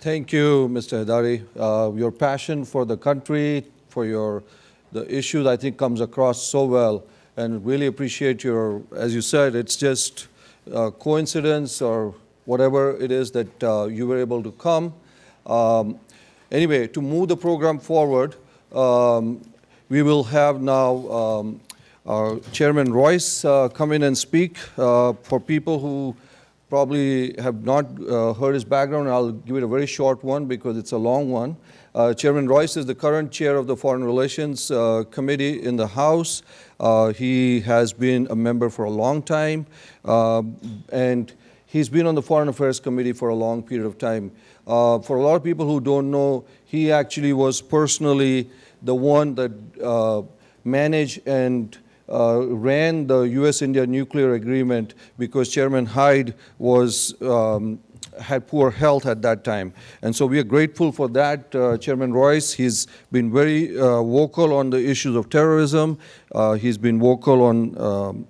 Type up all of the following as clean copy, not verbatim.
Thank you, Mr. Hedari. Your passion for the country, for the issues, I think comes across so well, and really appreciate your, as you said, it's just coincidence or whatever it is that you were able to come. Anyway, to move the program forward, we will have now Chairman Royce come in and speak. For people who probably have not heard his background, I'll give it a very short one because it's a long one. Chairman Royce is the current chair of the Foreign Relations Committee in the House. He has been a member for a long time, and he's been on the Foreign Affairs Committee for a long period of time. For a lot of people who don't know, he actually was personally the one that managed and ran the U.S.-India nuclear agreement because Chairman Hyde was had poor health at that time. And so we are grateful for that. Chairman Royce, he's been very vocal on the issues of terrorism. He's been vocal on,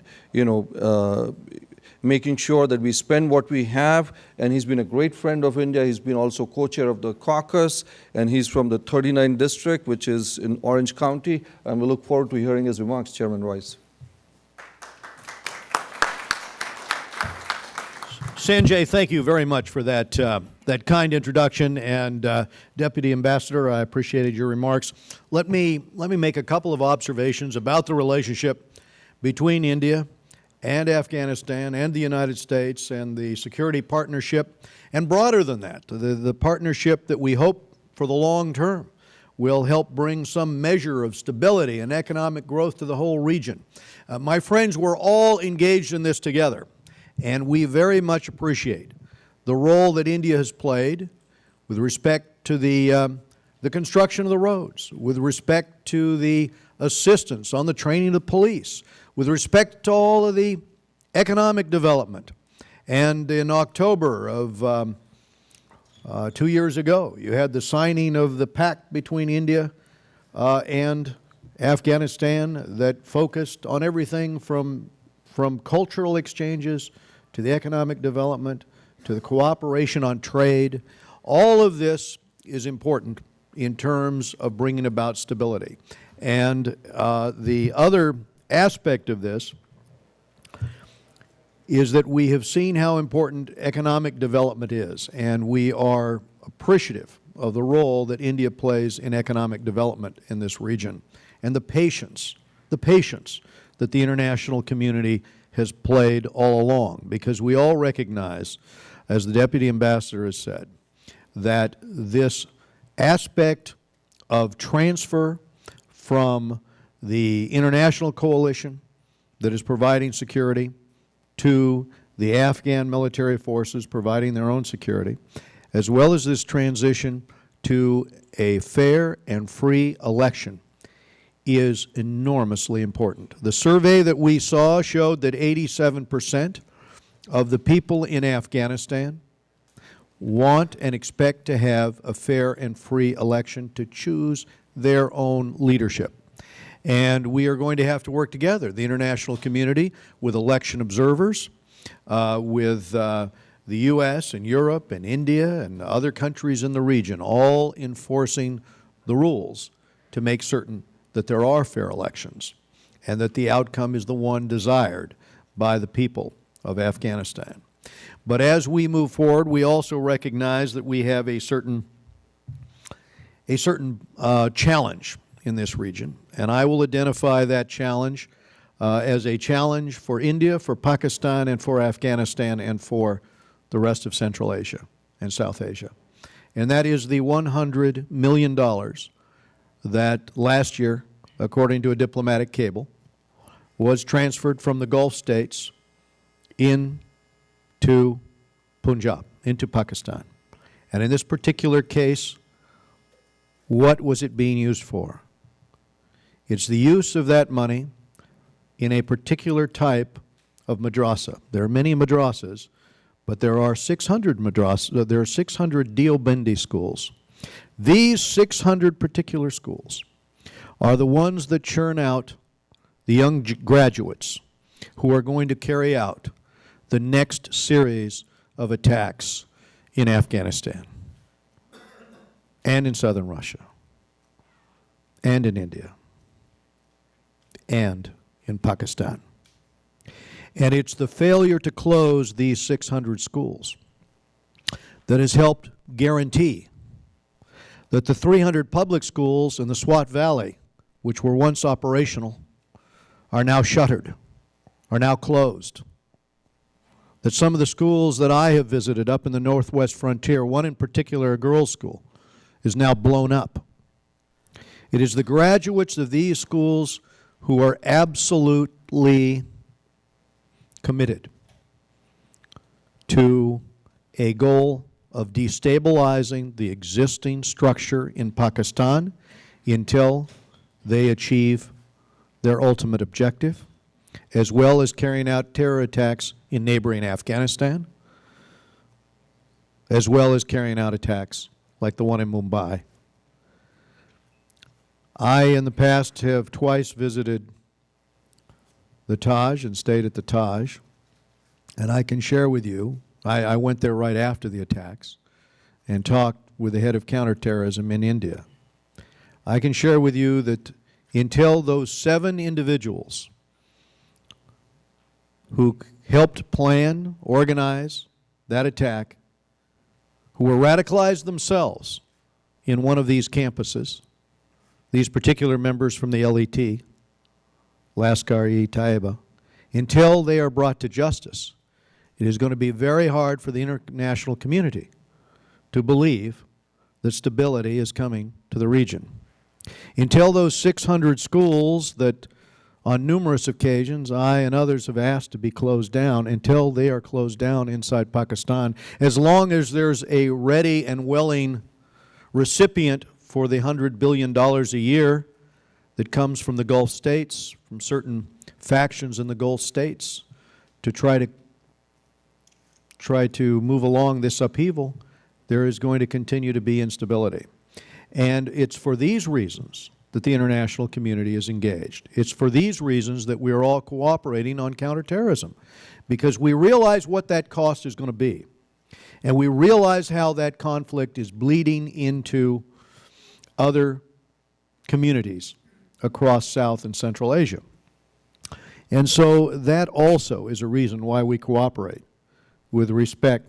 making sure that we spend what we have, and he's been a great friend of India. He's been also co-chair of the caucus, and he's from the 39th District, which is in Orange County, and we look forward to hearing his remarks. Chairman Royce. Sanjay, thank you very much for that, that kind introduction, and Deputy Ambassador, I appreciated your remarks. Let me make a couple of observations about the relationship between India and Afghanistan and the United States and the security partnership, and broader than that, the partnership that we hope for the long term will help bring some measure of stability and economic growth to the whole region. My friends, we're all engaged in this together, and we very much appreciate the role that India has played with respect to the construction of the roads, with respect to the assistance on the training of the police, with respect to all of the economic development. And in October of 2 years ago, you had the signing of the pact between India and Afghanistan that focused on everything from cultural exchanges to the economic development to the cooperation on trade. All of this is important in terms of bringing about stability. And the other aspect of this is that we have seen how important economic development is, and we are appreciative of the role that India plays in economic development in this region, and the patience that the international community has played all along, because we all recognize, as the Deputy Ambassador has said, that this aspect of transfer from the international coalition that is providing security to the Afghan military forces providing their own security, as well as this transition to a fair and free election, is enormously important. The survey that we saw showed that 87% of the people in Afghanistan want and expect to have a fair and free election to choose their own leadership. And we are going to have to work together, the international community, with election observers, with the U.S. and Europe and India and other countries in the region, all enforcing the rules to make certain that there are fair elections and that the outcome is the one desired by the people of Afghanistan. But as we move forward, we also recognize that we have a certain challenge in this region, and I will identify that challenge as a challenge for India, for Pakistan, and for Afghanistan, and for the rest of Central Asia and South Asia. And that is the $100 million that last year, according to a diplomatic cable, was transferred from the Gulf states into Punjab, into Pakistan. And in this particular case, what was it being used for? It's the use of that money in a particular type of madrasa. There are many madrasas, but there are 600 madrasas, there are 600 Deobandi schools. These 600 particular schools are the ones that churn out the young graduates who are going to carry out the next series of attacks in Afghanistan. and in southern Russia, and in India, and in Pakistan. And it's the failure to close these 600 schools that has helped guarantee that the 300 public schools in the Swat Valley, which were once operational, are now shuttered, are now closed. That some of the schools that I have visited up in the northwest frontier, one in particular, a girls' school, is now blown up. It is the graduates of these schools who are absolutely committed to a goal of destabilizing the existing structure in Pakistan until they achieve their ultimate objective, as well as carrying out terror attacks in neighboring Afghanistan, as well as carrying out attacks like the one in Mumbai. I, in the past, have twice visited the Taj and stayed at the Taj, and I can share with you, I went there right after the attacks and talked with the head of counterterrorism in India. I can share with you that until those 7 individuals who helped plan, organize that attack, who were radicalized themselves in one of these campuses, these particular members from the LET, Lashkar-e-Taiba, until they are brought to justice, it is going to be very hard for the international community to believe that stability is coming to the region. Until those 600 schools that on numerous occasions I and others have asked to be closed down, until they are closed down inside Pakistan, as long as there's a ready and willing recipient for the $100 billion a year that comes from the Gulf states, from certain factions in the Gulf states, to try to move along this upheaval, there is going to continue to be instability. And it's for these reasons that the international community is engaged. It's for these reasons that we are all cooperating on counterterrorism, because we realize what that cost is going to be. And we realize how that conflict is bleeding into other communities across South and Central Asia. And so that also is a reason why we cooperate with respect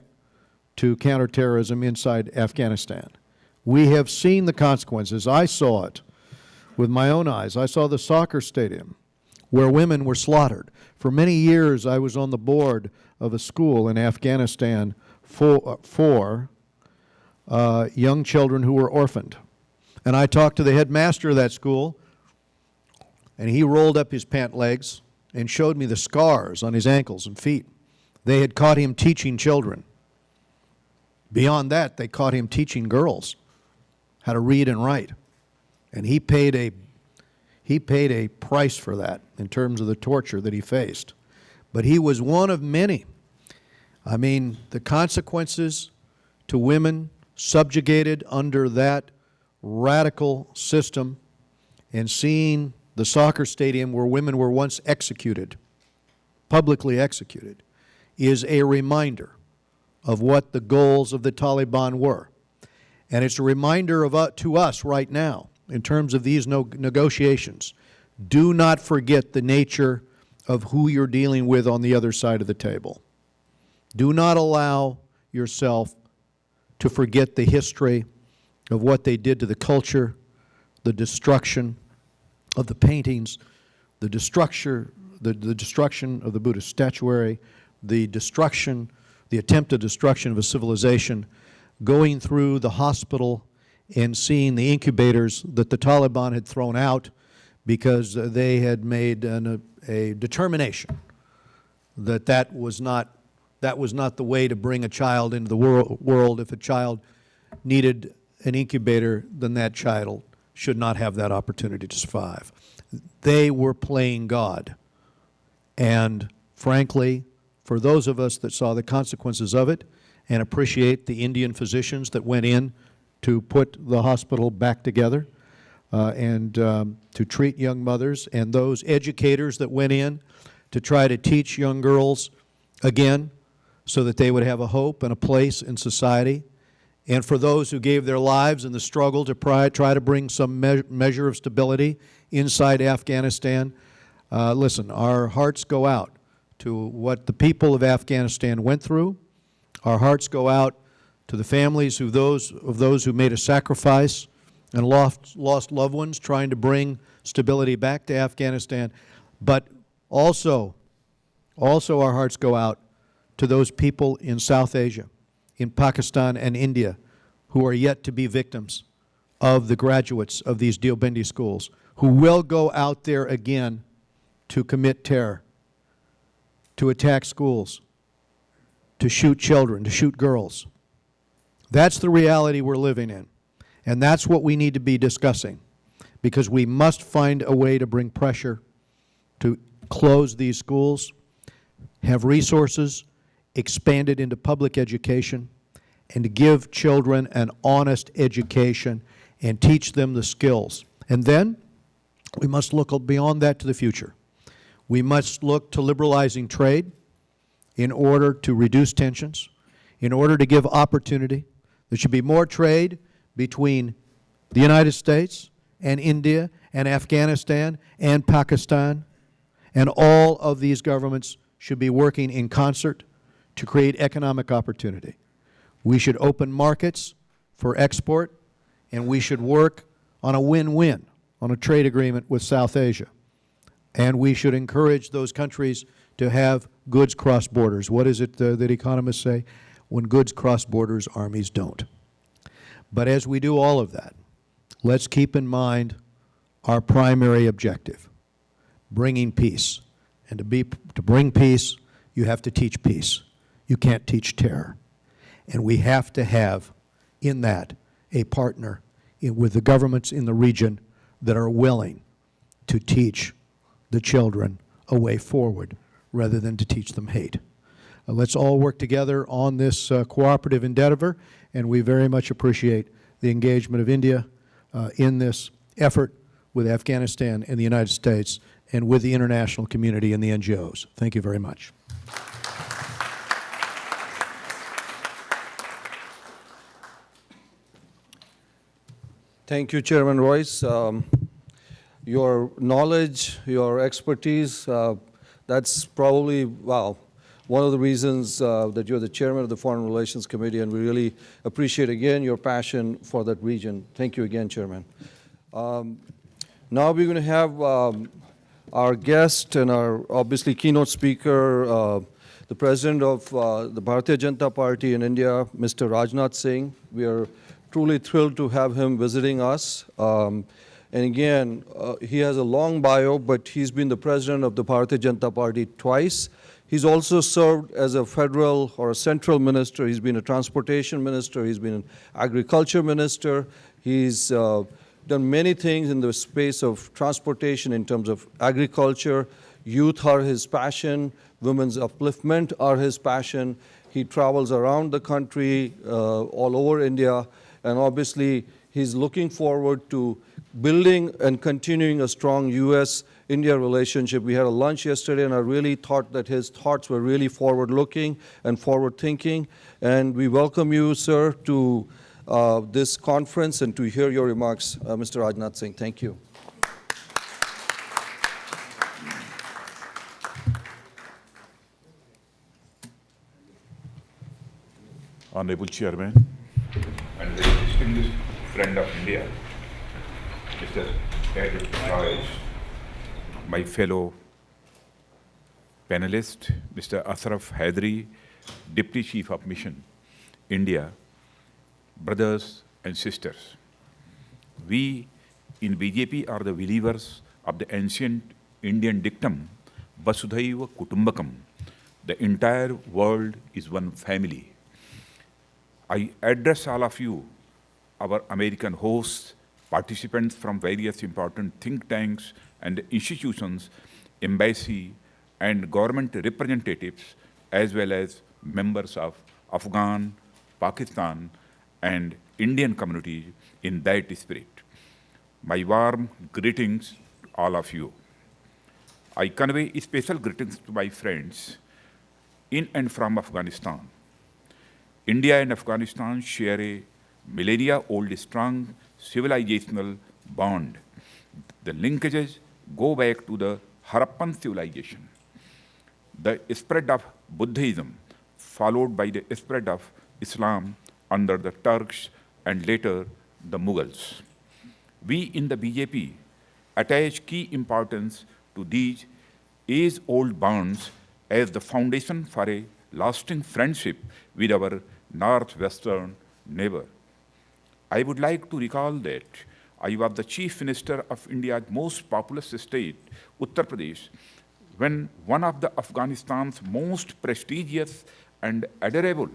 to counterterrorism inside Afghanistan. We have seen the consequences. I saw it with my own eyes. I saw the soccer stadium where women were slaughtered. For many years, I was on the board of a school in Afghanistan for young children who were orphaned. And I talked to the headmaster of that school, and he rolled up his pant legs and showed me the scars on his ankles and feet. They had caught him teaching children. Beyond that, they caught him teaching girls how to read and write. And he paid a price for that in terms of the torture that he faced. But he was one of many. I mean, the consequences to women subjugated under that radical system, and seeing the soccer stadium where women were once executed, publicly executed, is a reminder of what the goals of the Taliban were. And it's a reminder to us right now, in terms of these negotiations, do not forget the nature of who you're dealing with on the other side of the table. Do not allow yourself to forget the history of what they did to the culture, the destruction of the paintings, the destruction of the Buddhist statuary, the attempted destruction of a civilization, going through the hospital and seeing the incubators that the Taliban had thrown out because they had made a determination that that was not the way to bring a child into the world. If a child needed an incubator, then that child should not have that opportunity to survive. They were playing God. And frankly, for those of us that saw the consequences of it and appreciate the Indian physicians that went in to put the hospital back together and to treat young mothers, and those educators that went in to try to teach young girls again so that they would have a hope and a place in society and for those who gave their lives in the struggle to try to bring some measure of stability inside Afghanistan. Listen, our hearts go out to what the people of Afghanistan went through. Our hearts go out to the families of those who made a sacrifice and lost loved ones trying to bring stability back to Afghanistan. But also our hearts go out to those people in South Asia, in Pakistan and India, who are yet to be victims of the graduates of these Deobandi schools, who will go out there again to commit terror, to attack schools, to shoot children, to shoot girls. That's the reality we're living in. And that's what we need to be discussing, because we must find a way to bring pressure to close these schools, have resources expanded into public education, and to give children an honest education and teach them the skills. And then we must look beyond that to the future. We must look to liberalizing trade in order to reduce tensions, in order to give opportunity. There should be more trade between the United States and India and Afghanistan and Pakistan, and all of these governments should be working in concert to create economic opportunity. We should open markets for export, and we should work on a win-win, on a trade agreement with South Asia. And we should encourage those countries to have goods cross borders. What is it that economists say? When goods cross borders, armies don't. But as we do all of that, let's keep in mind our primary objective, bringing peace. And to bring peace, you have to teach peace. You can't teach terror. And we have to have in that a partner with the governments in the region that are willing to teach the children a way forward rather than to teach them hate. Let's all work together on this cooperative endeavor, and we very much appreciate the engagement of India in this effort with Afghanistan and the United States and with the international community and the NGOs. Thank you very much. Thank you, Chairman Royce. Your knowledge, your expertise, that's probably, wow, one of the reasons that you're the chairman of the Foreign Relations Committee, and we really appreciate, again, your passion for that region. Thank you again, Chairman. Now we're going to have our guest and our, obviously, keynote speaker, the President of the Bharatiya Janata Party in India, Mr. Rajnath Singh. We are truly thrilled to have him visiting us. And again, he has a long bio, but he's been the president of the Bharatiya Janata Party twice. He's also served as a federal or a central minister. He's been a transportation minister. He's been an agriculture minister. He's done many things in the space of transportation in terms of agriculture. Youth are his passion. Women's upliftment are his passion. He travels around the country, all over India, and obviously he's looking forward to building and continuing a strong U.S.-India relationship. We had a lunch yesterday, and I really thought that his thoughts were really forward-looking and forward-thinking. And we welcome you, sir, to this conference and to hear your remarks. Mr. Rajnath Singh, thank you. Honorable Chairman and the distinguished friend of India, Mr. Edward Royce, my fellow panelist, Mr. Ashraf Hydari, Deputy Chief of Mission, India, brothers and sisters. We in BJP are the believers of the ancient Indian dictum, Vasudhaiva Kutumbakam. The entire world is one family. I address all of you, our American hosts, participants from various important think tanks and institutions, embassy and government representatives, as well as members of Afghan, Pakistan, and Indian communities in that spirit. My warm greetings to all of you. I convey special greetings to my friends in and from Afghanistan. India and Afghanistan share a millennia-old strong civilizational bond. The linkages go back to the Harappan civilization, the spread of Buddhism, followed by the spread of Islam under the Turks and later the Mughals. We in the BJP attach key importance to these age-old bonds as the foundation for a lasting friendship with our northwestern neighbor. I would like to recall that I was the Chief Minister of India's most populous state, Uttar Pradesh, when one of the Afghanistan's most prestigious and adorable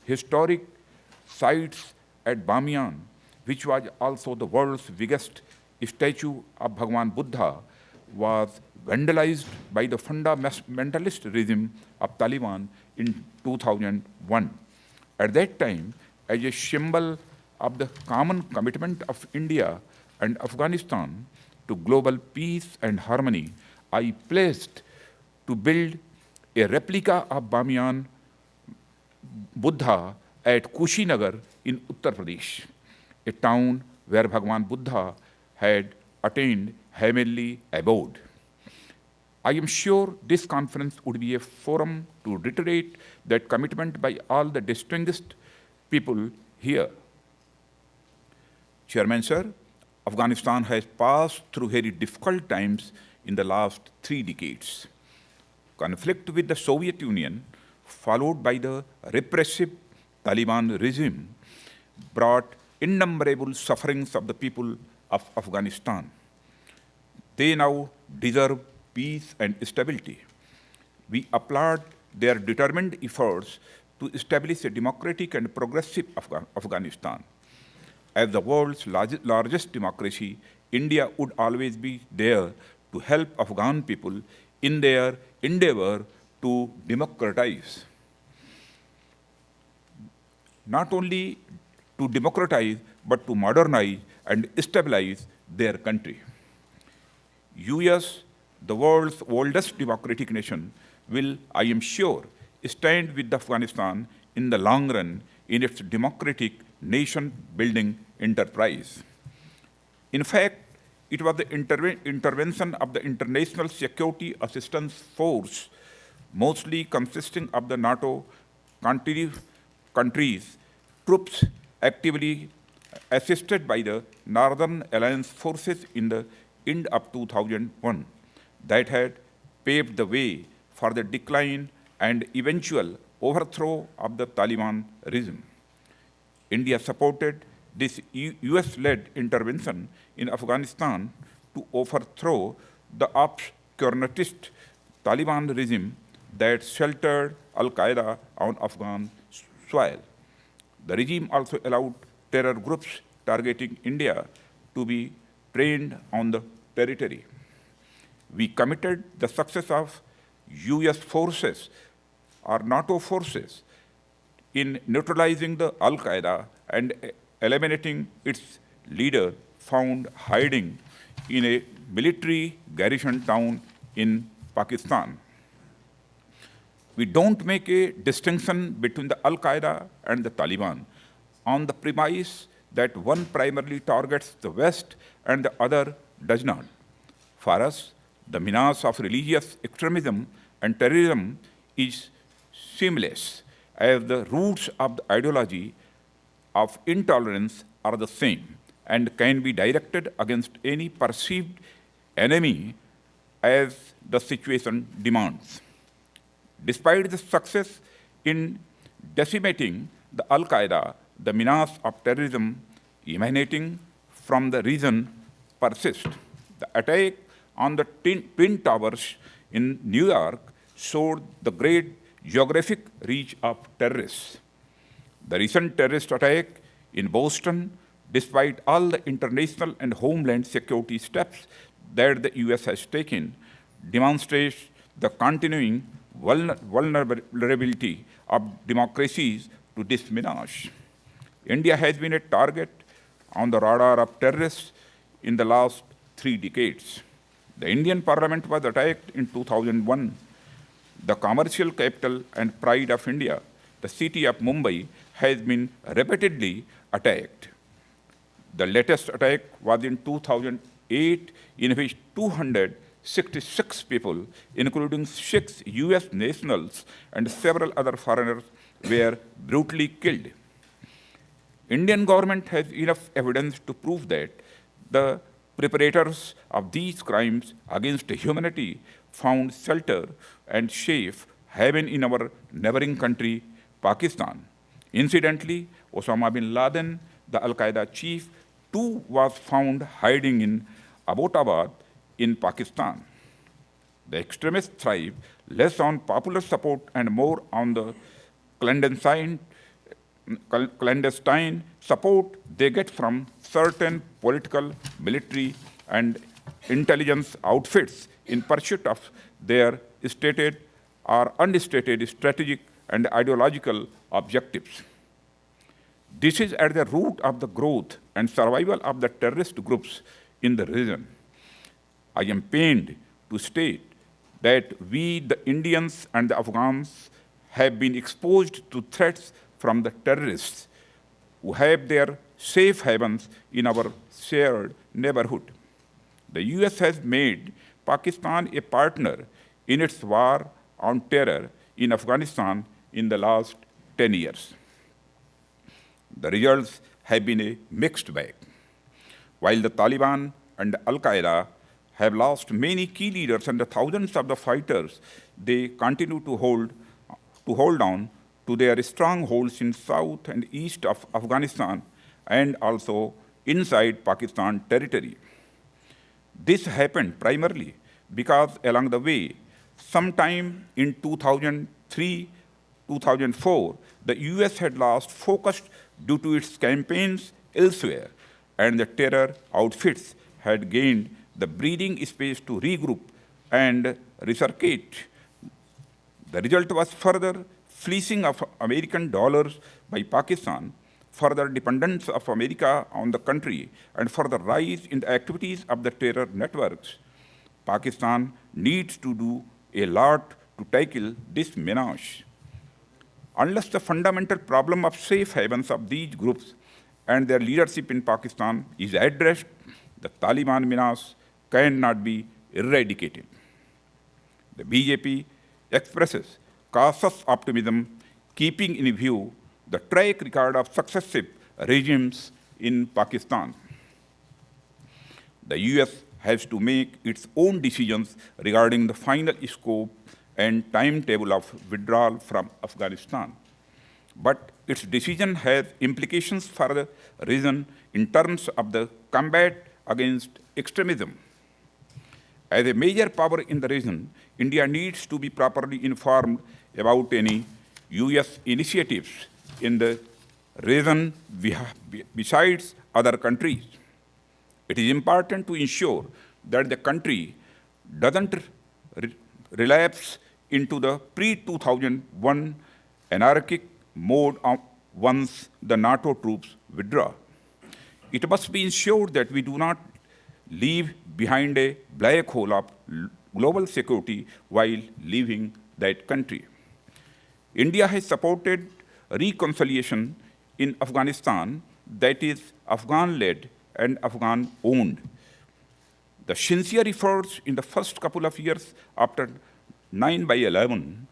historic sites at Bamiyan, which was also the world's biggest statue of Bhagwan Buddha, was vandalized by the fundamentalist regime of Taliban in 2001. At that time, as a symbol of the common commitment of India and Afghanistan to global peace and harmony, I pledged to build a replica of Bamiyan Buddha at Kushinagar in Uttar Pradesh, a town where Bhagwan Buddha had attained heavenly abode. I am sure this conference would be a forum to reiterate that commitment by all the distinguished people here. Chairman, sir, Afghanistan has passed through very difficult times in the last 3 decades. Conflict with the Soviet Union, followed by the repressive Taliban regime, brought innumerable sufferings of the people of Afghanistan. They now deserve peace and stability. We applaud their determined efforts to establish a democratic and progressive Afghanistan. As the world's largest democracy, India would always be there to help Afghan people in their endeavor to democratize. Not only to democratize, but to modernize and stabilize their country. US, the world's oldest democratic nation, will, I am sure, stand with Afghanistan in the long run in its democratic nation-building enterprise. In fact, it was the intervention of the International Security Assistance Force, mostly consisting of the NATO countries, troops actively assisted by the Northern Alliance forces in the end of 2001, that had paved the way for the decline and eventual overthrow of the Taliban regime. India supported this US-led intervention in Afghanistan to overthrow the obscurantist Taliban regime that sheltered Al-Qaeda on Afghan soil. The regime also allowed terror groups targeting India to be trained on the territory. We committed the success of US forces or NATO forces in neutralizing the Al-Qaeda and eliminating its leader found hiding in a military garrison town in Pakistan. We don't make a distinction between the Al-Qaeda and the Taliban on the premise that one primarily targets the West and the other does not. For us, the menace of religious extremism and terrorism is seamless, as the roots of the ideology of intolerance are the same and can be directed against any perceived enemy as the situation demands. Despite the success in decimating the Al-Qaeda, the menace of terrorism emanating from the region persists. The attack on the Twin Towers in New York showed the great geographic reach of terrorists. The recent terrorist attack in Boston, despite all the international and homeland security steps that the US has taken, demonstrates the continuing vulnerability of democracies to this menace. India has been a target on the radar of terrorists in the last 3 decades. The Indian Parliament was attacked in 2001, the commercial capital and pride of India, the city of Mumbai has been repeatedly attacked. The latest attack was in 2008, in which 266 people, including 6 US nationals and several other foreigners, were brutally killed. Indian government has enough evidence to prove that the perpetrators of these crimes against humanity found shelter and safe haven in our neighboring country, Pakistan. Incidentally, Osama bin Laden, the Al-Qaeda chief, too was found hiding in Abbottabad in Pakistan. The extremists thrive less on popular support and more on the clandestine support they get from certain political, military, and intelligence outfits in pursuit of their stated or unstated strategic and ideological objectives. This is at the root of the growth and survival of the terrorist groups in the region. I am pained to state that we, the Indians and the Afghans, have been exposed to threats from the terrorists who have their safe havens in our shared neighborhood. The US has made Pakistan a partner in its war on terror in Afghanistan in the last 10 years. The results have been a mixed bag. While the Taliban and Al-Qaeda have lost many key leaders and the thousands of the fighters, they continue to hold on to their strongholds in south and east of Afghanistan and also inside Pakistan territory. This happened primarily because along the way, sometime in 2003, 2004, the US had lost focus due to its campaigns elsewhere, and the terror outfits had gained the breathing space to regroup and recirculate. The result was further fleecing of American dollars by Pakistan, further dependence of America on the country, and further rise in the activities of the terror networks. Pakistan needs to do a lot to tackle this menace. Unless the fundamental problem of safe havens of these groups and their leadership in Pakistan is addressed, the Taliban menace cannot be eradicated. The BJP expresses cautious optimism, keeping in view the track record of successive regimes in Pakistan. The US has to make its own decisions regarding the final scope and timetable of withdrawal from Afghanistan. But its decision has implications for the region in terms of the combat against extremism. As a major power in the region, India needs to be properly informed about any US initiatives in the region besides other countries. It is important to ensure that the country doesn't relapse into the pre-2001 anarchic mode once the NATO troops withdraw. It must be ensured that we do not leave behind a black hole of global security while leaving that country. India has supported reconciliation in Afghanistan that is Afghan-led and Afghan-owned. The sincere efforts in the first couple of years after 9/11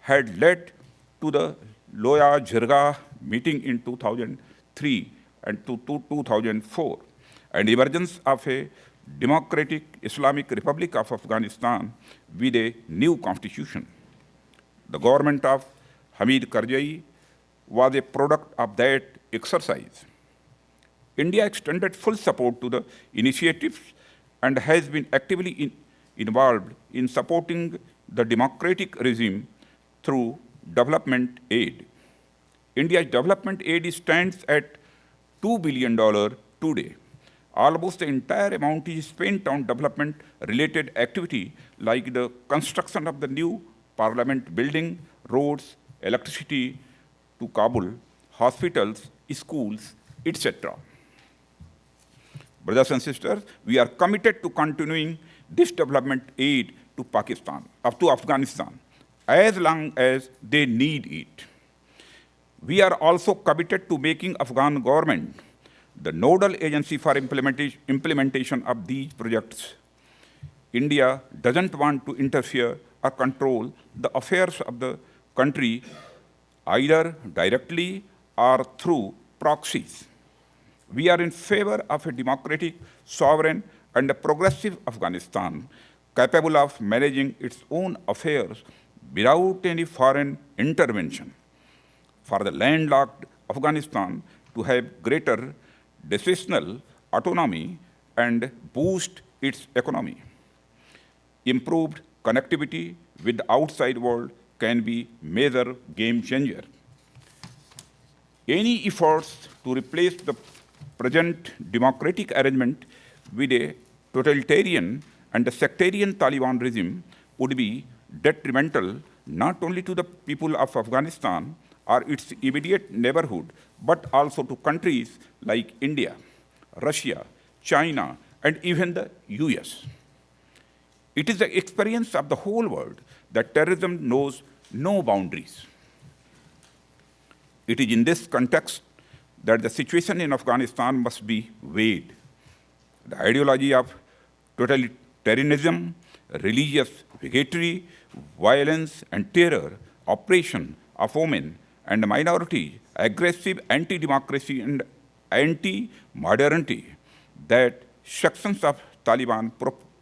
had led to the Loya-Jirga meeting in 2003 and 2004, and emergence of a democratic Islamic Republic of Afghanistan with a new constitution. The government of Hamid Karzai was a product of that exercise. India extended full support to the initiatives and has been actively involved in supporting the democratic regime through development aid. India's development aid stands at $2 billion today. Almost the entire amount is spent on development-related activity like the construction of the new parliament building, roads, electricity to Kabul, hospitals, schools, etc. Brothers and sisters, we are committed to continuing this development aid to Afghanistan, as long as they need it. We are also committed to making Afghan government the nodal agency for implementation of these projects. India doesn't want to interfere or control the affairs of the country either directly or through proxies. We are in favor of a democratic, sovereign, and a progressive Afghanistan capable of managing its own affairs without any foreign intervention. For the landlocked Afghanistan to have greater decisional autonomy and boost its economy. Improved connectivity with the outside world can be major game changer. Any efforts to replace the present democratic arrangement with a totalitarian and a sectarian Taliban regime would be detrimental not only to the people of Afghanistan or its immediate neighborhood, but also to countries like India, Russia, China, and even the US. It is the experience of the whole world that terrorism knows no boundaries. It is in this context that the situation in Afghanistan must be weighed. The ideology of totalitarianism, religious bigotry, violence and terror, oppression of women and minorities, aggressive anti-democracy and anti-modernity that sections of Taliban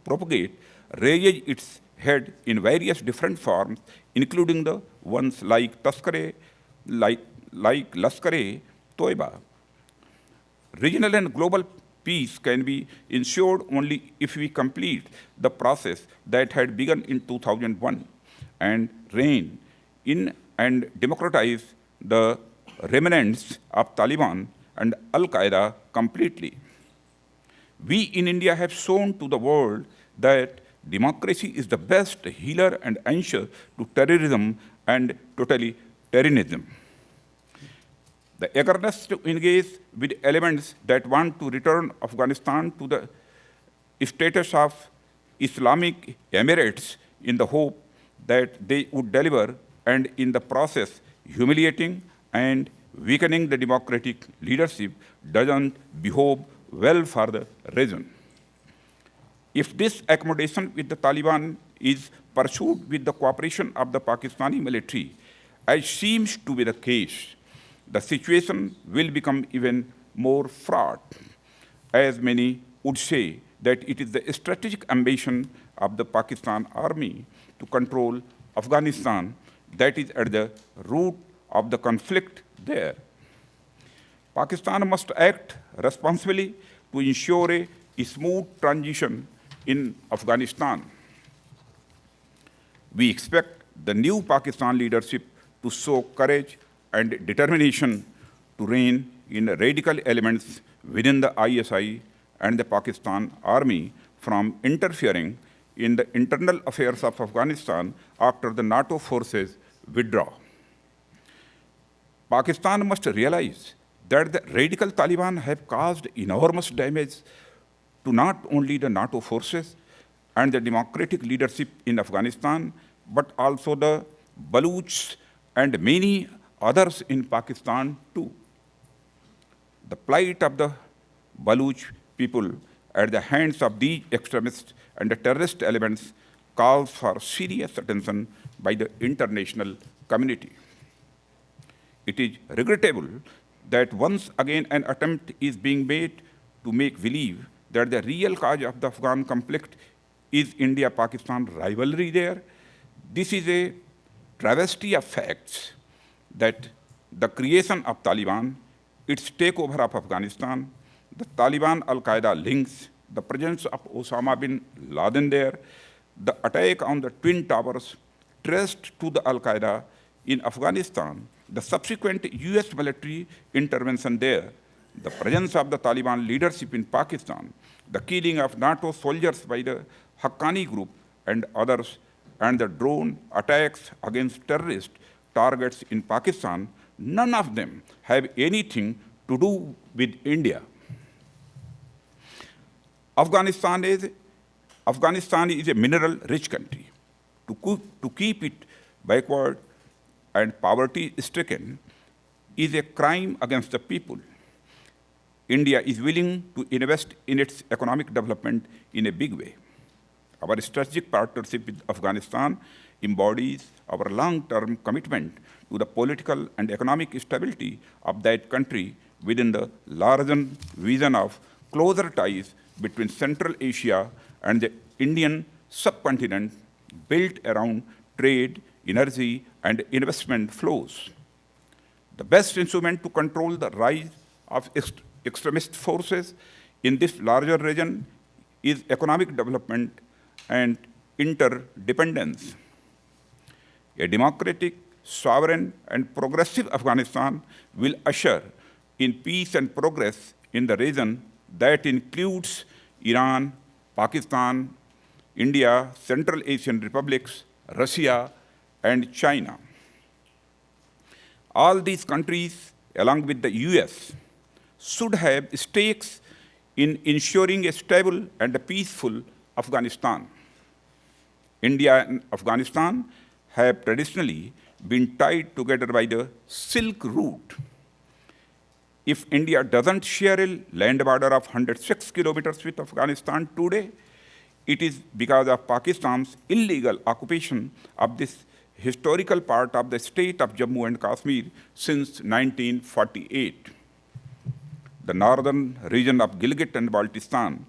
propagate raises its head in various different forms, including the ones like Lashkar-e-Toiba. Regional and global peace can be ensured only if we complete the process that had begun in 2001 and rein in and democratize the remnants of Taliban and Al-Qaeda completely. We in India have shown to the world that democracy is the best healer and answer to terrorism and totalitarianism. The eagerness to engage with elements that want to return Afghanistan to the status of Islamic Emirates in the hope that they would deliver, and in the process humiliating and weakening the democratic leadership, doesn't behove well for the region. If this accommodation with the Taliban is pursued with the cooperation of the Pakistani military, as seems to be the case, the situation will become even more fraught, as many would say that it is the strategic ambition of the Pakistan army to control Afghanistan that is at the root of the conflict there. Pakistan must act responsibly to ensure a smooth transition in Afghanistan. We expect the new Pakistan leadership to show courage and determination to rein in radical elements within the ISI and the Pakistan army from interfering in the internal affairs of Afghanistan after the NATO forces withdraw. Pakistan must realize that the radical Taliban have caused enormous damage to not only the NATO forces and the democratic leadership in Afghanistan, but also the Baluchs and many others in Pakistan too. The plight of the Baluch people at the hands of these extremists and the terrorist elements calls for serious attention by the international community. It is regrettable that once again an attempt is being made to make believe that the real cause of the Afghan conflict is India-Pakistan rivalry there. This is a travesty of facts that the creation of Taliban, its takeover of Afghanistan, the Taliban-Al-Qaeda links, the presence of Osama bin Laden there, the attack on the Twin Towers traced to the Al-Qaeda in Afghanistan, the subsequent US military intervention there, the presence of the Taliban leadership in Pakistan, the killing of NATO soldiers by the Haqqani group and others, and the drone attacks against terrorist targets in Pakistan, none of them have anything to do with India. Afghanistan is a mineral-rich country. To keep it backward and poverty-stricken, is a crime against the people. India is willing to invest in its economic development in a big way. Our strategic partnership with Afghanistan embodies our long-term commitment to the political and economic stability of that country within the larger vision of closer ties between Central Asia and the Indian subcontinent built around trade, energy, and investment flows. The best instrument to control the rise of extremist forces in this larger region is economic development and interdependence. A democratic, sovereign, and progressive Afghanistan will usher in peace and progress in the region that includes Iran, Pakistan, India, Central Asian republics, Russia, and China. All these countries, along with the US, should have stakes in ensuring a stable and a peaceful Afghanistan. India and Afghanistan have traditionally been tied together by the Silk Route. If India doesn't share a land border of 106 kilometers with Afghanistan today, it is because of Pakistan's illegal occupation of this historical part of the state of Jammu and Kashmir since 1948. The northern region of Gilgit and Baltistan,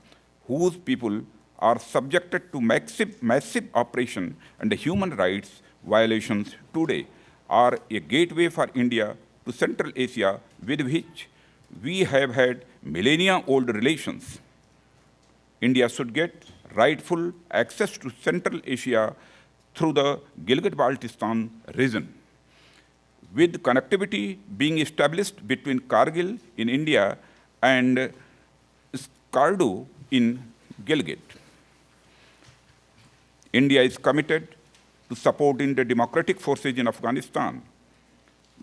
whose people are subjected to massive oppression and human rights violations today, are a gateway for India to Central Asia, with which we have had millennia-old relations. India should get rightful access to Central Asia through the Gilgit-Baltistan region, with connectivity being established between Kargil in India and Skardu in Gilgit. India is committed to supporting the democratic forces in Afghanistan.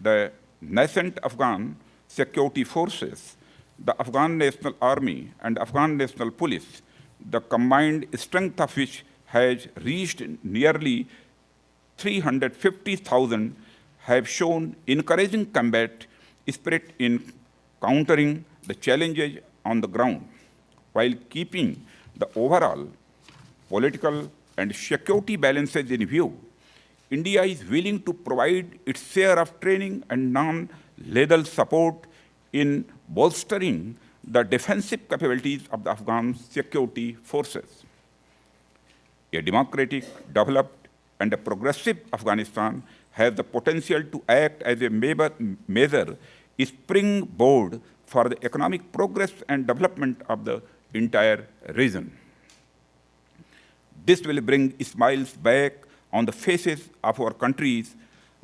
The nascent Afghan security forces, the Afghan National Army and Afghan National Police, the combined strength of which has reached nearly 350,000, have shown encouraging combat spirit in countering the challenges on the ground, while keeping the overall political and security balances in view. India is willing to provide its share of training and non-lethal support in bolstering the defensive capabilities of the Afghan security forces. A democratic, developed, and a progressive Afghanistan has the potential to act as a major springboard for the economic progress and development of the entire region. This will bring smiles back on the faces of our countries,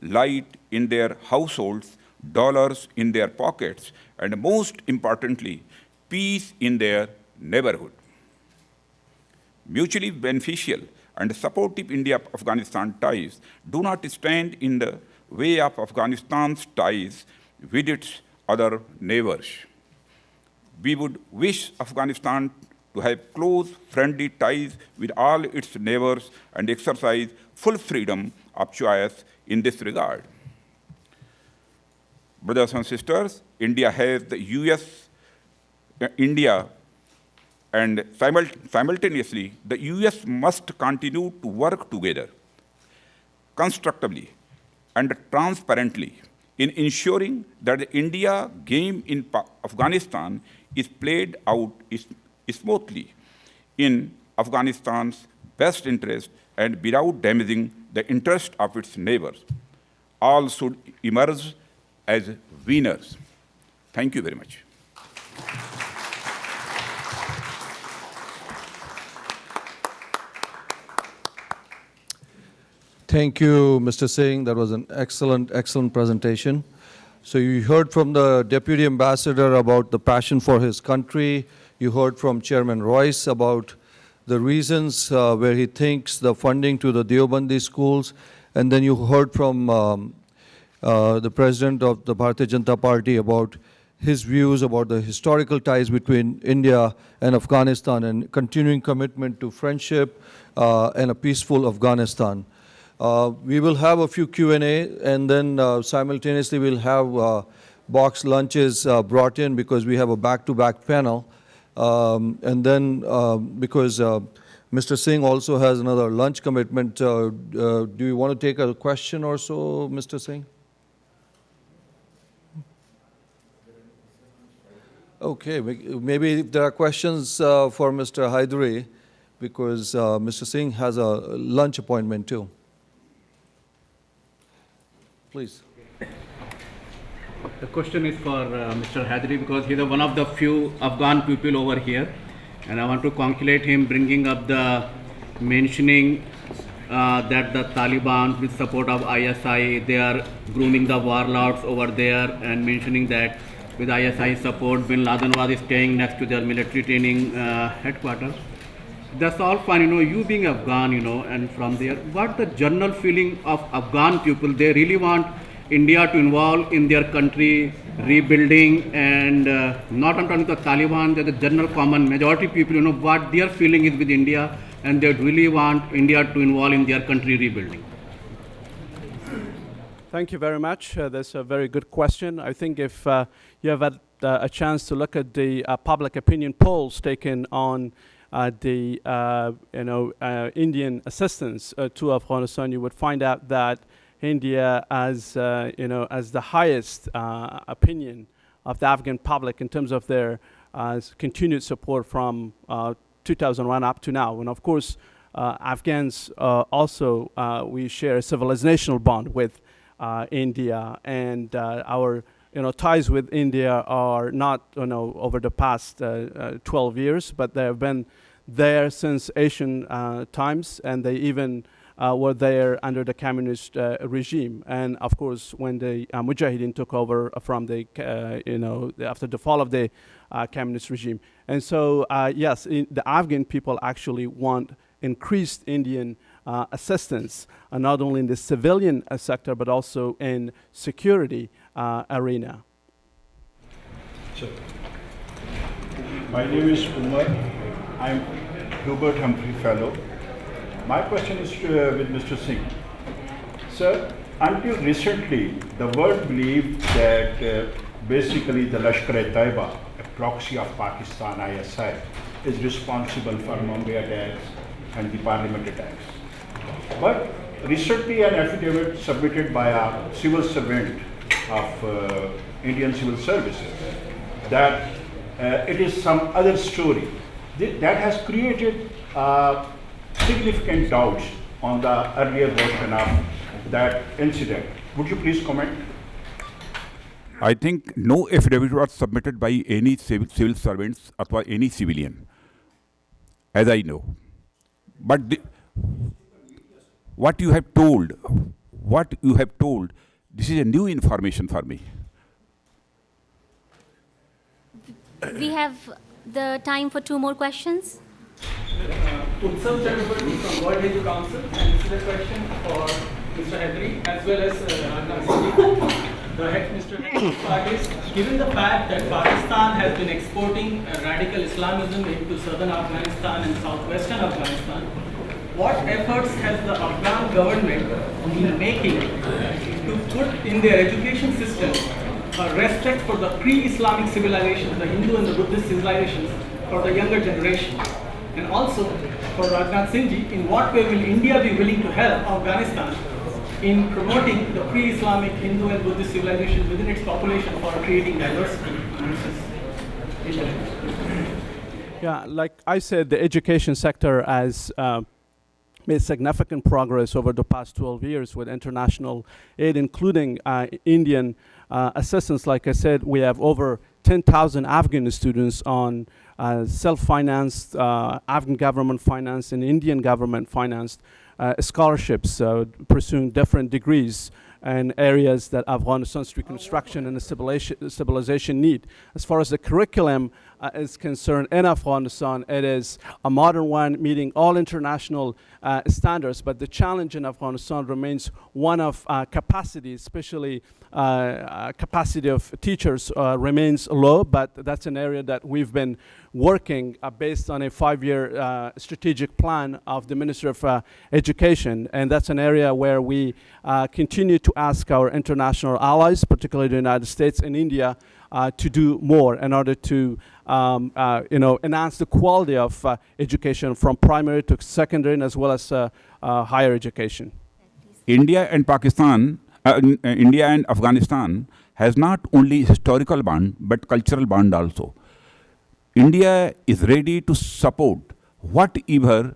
light in their households, dollars in their pockets, and most importantly, peace in their neighborhood. Mutually beneficial and supportive India-Afghanistan ties do not stand in the way of Afghanistan's ties with its other neighbors. We would wish Afghanistan to have close, friendly ties with all its neighbors and exercise full freedom of choice in this regard. Brothers and sisters, India has the India, and simultaneously, the US must continue to work together constructively and transparently in ensuring that the India game in Afghanistan is played out smoothly in Afghanistan's best interest and without damaging the interest of its neighbors. All should emerge as winners. Thank you very much. Thank you, Mr. Singh. That was an excellent, excellent presentation. So you heard from the Deputy Ambassador about the passion for his country. You heard from Chairman Royce about the reasons where he thinks the funding to the Deobandi schools. And then you heard from the President of the Bharatiya Janata Party about his views about the historical ties between India and Afghanistan and continuing commitment to friendship and a peaceful Afghanistan. We will have a few Q&A, and then simultaneously we'll have box lunches brought in because we have a back-to-back panel. And then because Mr. Singh also has another lunch commitment, do you want to take a question or so, Mr. Singh? Okay, maybe if there are questions for Mr. Haidari, because Mr. Singh has a lunch appointment too. Please. The question is for Mr. Haidari, because he's one of the few Afghan people over here, and I want to congratulate him bringing up the mentioning that the Taliban, with support of ISI, they are grooming the warlords over there, and mentioning that with ISI support, Bin Laden was staying next to their military training headquarters. That's all fine, you being Afghan, and from there, what the general feeling of Afghan people, they really want India to involve in their country rebuilding, and not on the Taliban, the general common majority people, what their feeling is with India, and they really want India to involve in their country rebuilding. Thank you very much. That's a very good question. I think if you have had a chance to look at the public opinion polls taken on the Indian assistance to Afghanistan, you would find out that India as as the highest opinion of the Afghan public in terms of their continued support from 2001 up to now. And of course, Afghans also, we share a civilizational bond with India, and our ties with India are not over the past 12 years, but they have been there since Asian times, and they even were there under the communist regime. And of course, when the Mujahideen took over from the after the fall of the communist regime. And so yes, the Afghan people actually want increased Indian assistance, not only in the civilian sector, but also in security arena. Sir. My name is Umar. I'm Hubert Humphrey Fellow. My question is with Mr. Singh. Sir, until recently, the world believed that basically the Lashkar-e-Taiba, a proxy of Pakistan ISI, is responsible for Mumbai attacks and the parliament attacks. But recently an affidavit submitted by a civil servant of Indian Civil Services that it is some other story. That has created significant doubts on the earlier version of that incident. Would you please comment? I think no affidavit was submitted by any civil servants or any civilian, as I know. But what you have told, this is a new information for me. We have the time for 2 more questions. Utsav Chakrabarti from World Hindu Council, and this is a question for Mr. Haidari as well as Mr. Haidari. Given the fact that Pakistan has been exporting radical Islamism into southern Afghanistan and southwestern Afghanistan, what efforts has the Afghan government been making to put in their education system a respect for the pre-Islamic civilizations, the Hindu and the Buddhist civilizations, for the younger generation? And also, for Rajnath Singh ji, in what way will India be willing to help Afghanistan in promoting the pre-Islamic Hindu and Buddhist civilization within its population for creating diversity? Yeah, like I said, the education sector has made significant progress over the past 12 years with international aid, including Indian assistance. Like I said, we have over 10,000 Afghan students on self-financed, Afghan government financed and Indian government financed scholarships pursuing different degrees and areas that Afghanistan's reconstruction and the civilization need. As far as the curriculum is concerned in Afghanistan, it is a modern one meeting all international standards, but the challenge in Afghanistan remains one of capacity, especially capacity of teachers remains low, but that's an area that we've been working based on a 5-year strategic plan of the Ministry of Education, and that's an area where we continue to ask our international allies, particularly the United States and India, to do more in order to enhance the quality of education from primary to secondary and as well as higher education. India and Pakistan, India and Afghanistan has not only historical bond but cultural bond also. India is ready to support whatever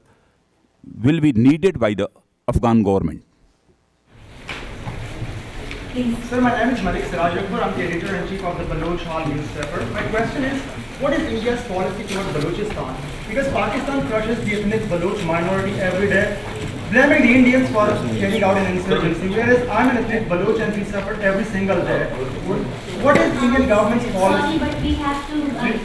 will be needed by the Afghan government. Sir, my name is Malik Siraj Akbar. I'm the editor-in-chief of the Baloch Hall newspaper. My question is, what is India's policy toward Balochistan? Because Pakistan crushes the ethnic Baloch minority every day, blaming the Indians for carrying out an insurgency, whereas I'm an ethnic Baloch and we suffer every single day. What is the Indian government's policy? Sorry, but we have to...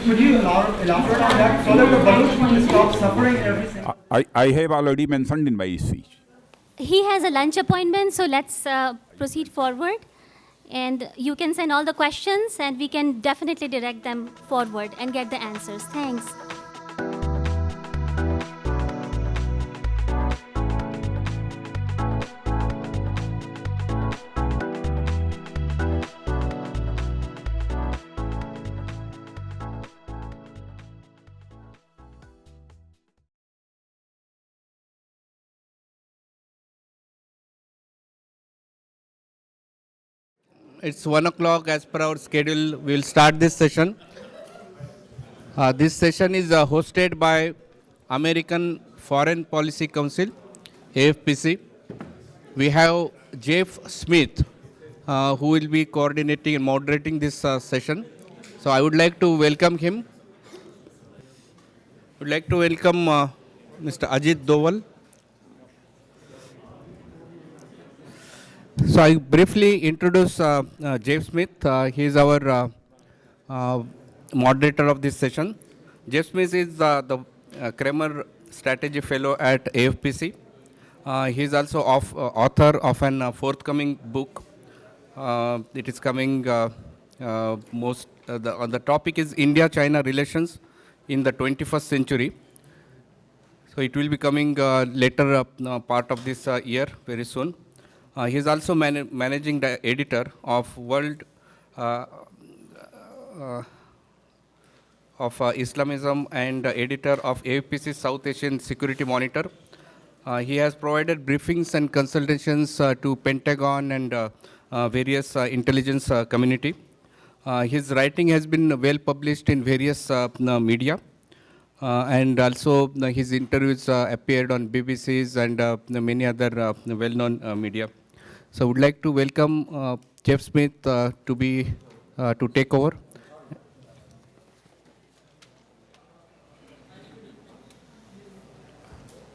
Could you elaborate on that so that the Baloch will stop suffering every single day? I have already mentioned in my speech. He has a lunch appointment, so let's proceed forward. And you can send all the questions and we can definitely direct them forward and get the answers. Thanks. It's 1 o'clock as per our schedule. We will start this session. This session is hosted by American Foreign Policy Council, AFPC. We have Jeff Smith, who will be coordinating and moderating this session. So I would like to welcome him. I would like to welcome Mr. Ajit Doval. So I briefly introduce Jeff Smith. He is our moderator of this session. Jeff Smith is the Kramer Strategy Fellow at AFPC. He is also author of an forthcoming book. It is coming, the topic is India-China relations in the 21st century. So it will be coming later part of this year, very soon. He is also managing the editor of World of Islamism and editor of AFPC South Asian Security Monitor. He has provided briefings and consultations to Pentagon and various intelligence community. His writing has been well published in various media. And also his interviews appeared on BBC's and many other well-known media. So I would like to welcome Jeff Smith to take over.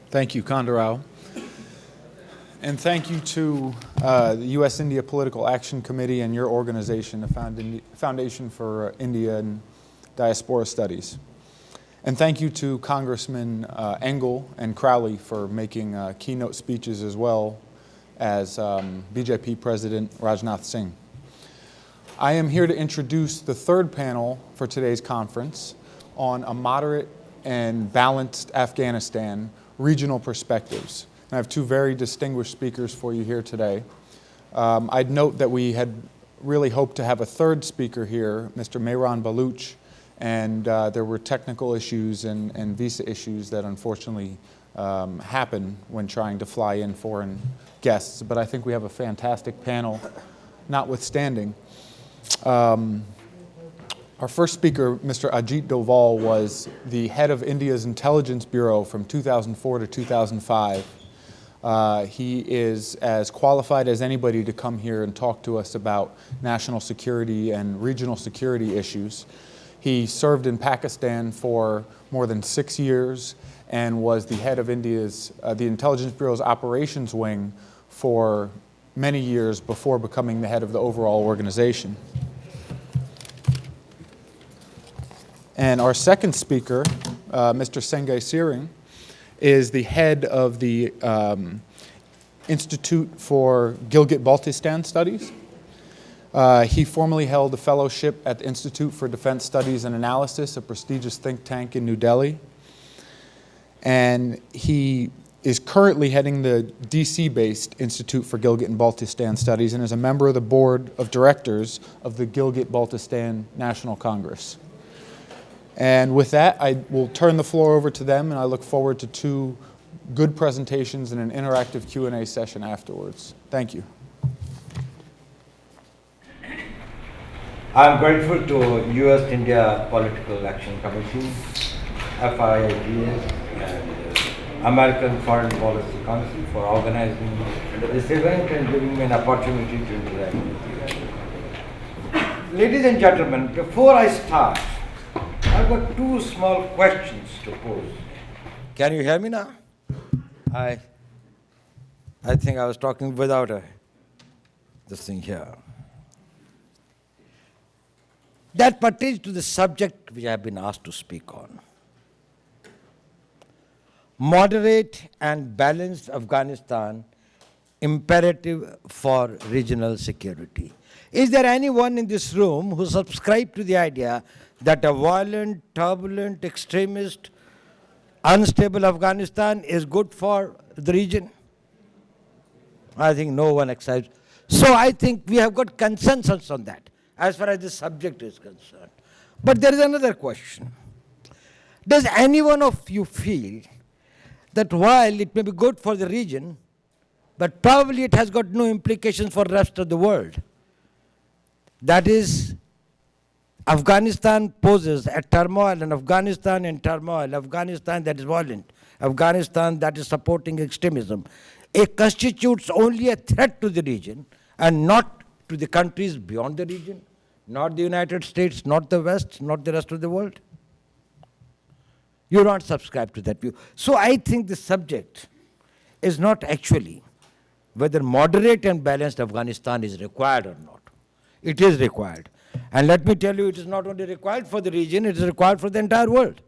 Thank you, Kandarao. And thank you to the U.S.-India Political Action Committee and your organization, the Foundation for India and Diaspora Studies. And thank you to Congressman Engel and Crowley for making keynote speeches as well as BJP President Rajnath Singh. I am here to introduce the third panel for today's conference on a moderate and balanced Afghanistan, regional perspectives. And I have two very distinguished speakers for you here today. I'd note that we had really hoped to have a third speaker here, Mr. Mehran Baloch, and there were technical issues and visa issues that unfortunately happen when trying to fly in foreign guests. But I think we have a fantastic panel, notwithstanding. Our first speaker, Mr. Ajit Doval, was the head of India's Intelligence Bureau from 2004 to 2005. He is as qualified as anybody to come here and talk to us about national security and regional security issues. He served in Pakistan for more than 6 years and was the head of India's, the Intelligence Bureau's operations wing for many years before becoming the head of the overall organization. And our second speaker, Mr. Sengay Sering, is the head of the Institute for Gilgit-Baltistan Studies. He formerly held a fellowship at the Institute for Defense Studies and Analysis, a prestigious think tank in New Delhi. And he is currently heading the DC-based Institute for Gilgit and Baltistan Studies and is a member of the board of directors of the Gilgit-Baltistan National Congress. And with that, I will turn the floor over to them, and I look forward to 2 good presentations and an interactive Q&A session afterwards. Thank you. I'm grateful to US-India Political Action Committee, FIIGS, and American Foreign Policy Council for organizing this event and giving me an opportunity to interact with you. Ladies and gentlemen, before I start, I've got 2 small questions to pose. Can you hear me now? I think I was talking without this thing here. That pertains to the subject which I have been asked to speak on. Moderate and balanced Afghanistan, imperative for regional security. Is there anyone in this room who subscribes to the idea that a violent, turbulent, extremist, unstable Afghanistan is good for the region? I think no one accepts. So I think we have got consensus on that as far as this subject is concerned. But there is another question. Does any one of you feel that while it may be good for the region, but probably it has got no implications for the rest of the world? That is, Afghanistan poses a turmoil, and Afghanistan in turmoil, Afghanistan that is violent, Afghanistan that is supporting extremism. It constitutes only a threat to the region and not to the countries beyond the region, not the United States, not the West, not the rest of the world. You don't subscribe to that view. So I think the subject is not actually whether moderate and balanced Afghanistan is required or not. It is required. And let me tell you, it is not only required for the region, it is required for the entire world.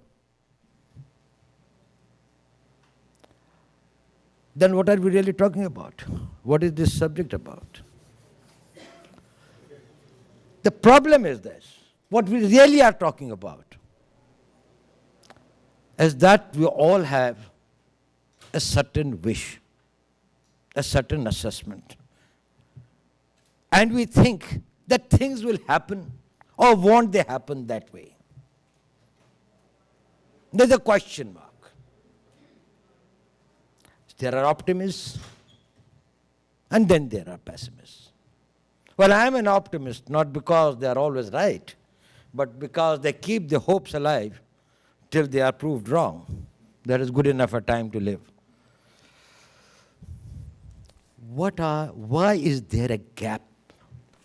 Then what are we really talking about? What is this subject about? The problem is this. What we really are talking about is that we all have a certain wish, a certain assessment. And we think that things will happen, or won't they happen that way? There's a question mark. There are optimists, and then there are pessimists. Well, I'm an optimist, not because they are always right, but because they keep the hopes alive till they are proved wrong. That is good enough a time to live. Why is there a gap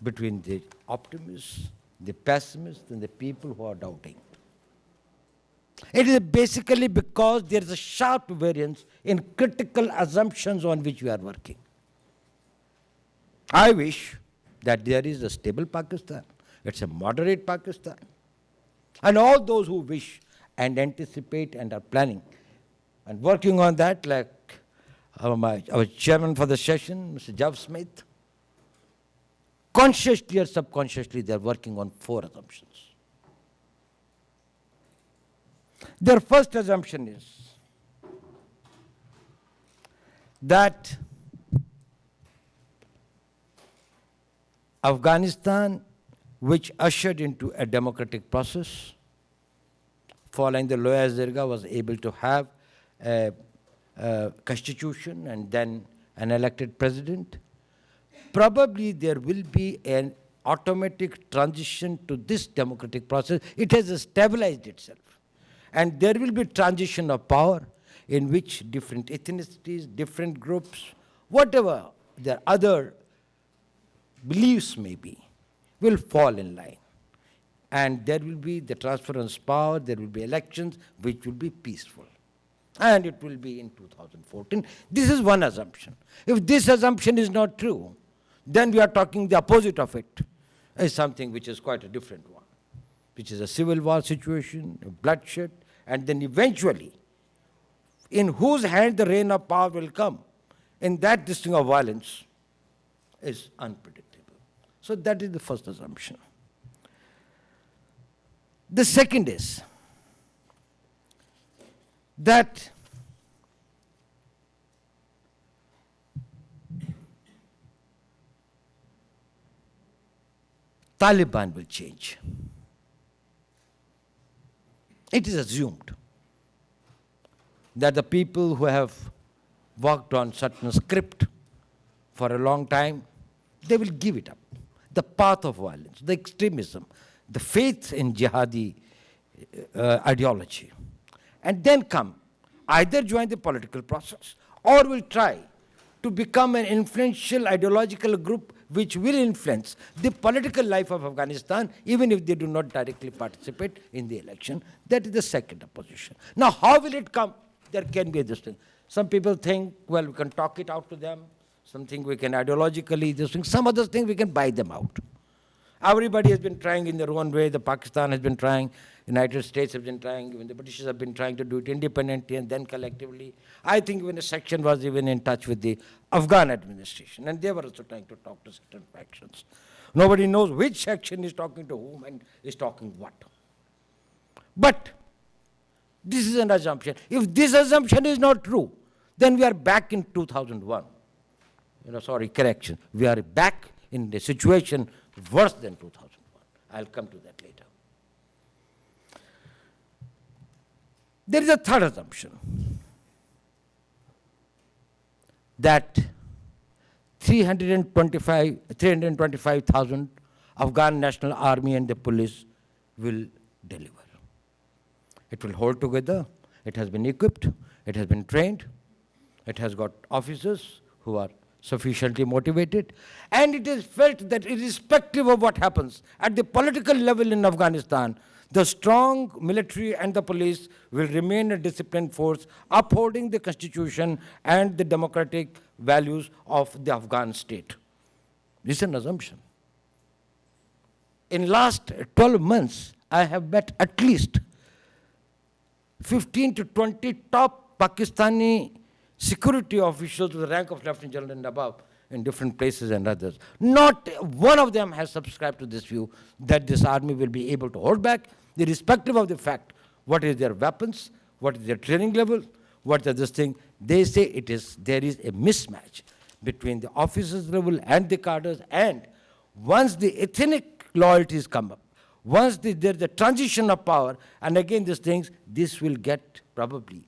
between the optimists, the pessimists, and the people who are doubting? It is basically because there is a sharp variance in critical assumptions on which we are working. I wish that there is a stable Pakistan. It's a moderate Pakistan. And all those who wish and anticipate and are planning and working on that, like our chairman for the session, Mr. Jav Smith, consciously or subconsciously, they are working on 4 assumptions. Their first assumption is that Afghanistan, which ushered into a democratic process, following the Loya Zirga, was able to have a constitution and then an elected president. Probably there will be an automatic transition to this democratic process. It has stabilized itself. And there will be transition of power in which different ethnicities, different groups, whatever their other beliefs may be, will fall in line. And there will be the transference of power, there will be elections which will be peaceful. And it will be in 2014. This is one assumption. If this assumption is not true, then we are talking the opposite of it, is something which is quite a different one, which is a civil war situation, bloodshed, and then eventually, in whose hand the reign of power will come, in that this thing of violence is unpredictable. So that is the first assumption. The second is that Taliban will change. It is assumed that the people who have worked on certain script for a long time, they will give it up. The path of violence, the extremism, the faith in jihadi ideology. And then come, either join the political process or will try to become an influential ideological group which will influence the political life of Afghanistan, even if they do not directly participate in the election. That is the second opposition. Now, how will it come? There can be this thing. Some people think, well, we can talk it out to them. Some think we can ideologically, this thing. Some others think we can buy them out. Everybody has been trying in their own way. The Pakistan has been trying. United States have been trying. Even the British have been trying to do it independently and then collectively. I think even a section was even in touch with the Afghan administration. And they were also trying to talk to certain factions. Nobody knows which section is talking to whom and is talking what. But this is an assumption. If this assumption is not true, then we are back in 2001. Correction. We are back in the situation worse than 2001. I'll come to that later. There is a third assumption that 325,000 Afghan National Army and the police will deliver. It will hold together. It has been equipped. It has been trained. It has got officers who are sufficiently motivated. And it is felt that irrespective of what happens at the political level in Afghanistan, the strong military and the police will remain a disciplined force, upholding the constitution and the democratic values of the Afghan state. This is an assumption. In last 12 months, I have met at least 15 to 20 top Pakistani security officials with the rank of Lieutenant General and above in different places and others. Not one of them has subscribed to this view that this army will be able to hold back, irrespective of the fact what is their weapons, what is their training level, what is this thing. They say there is a mismatch between the officers level and the cadres, and once the ethnic loyalties come up, once there's a transition of power, and again these things, this will get probably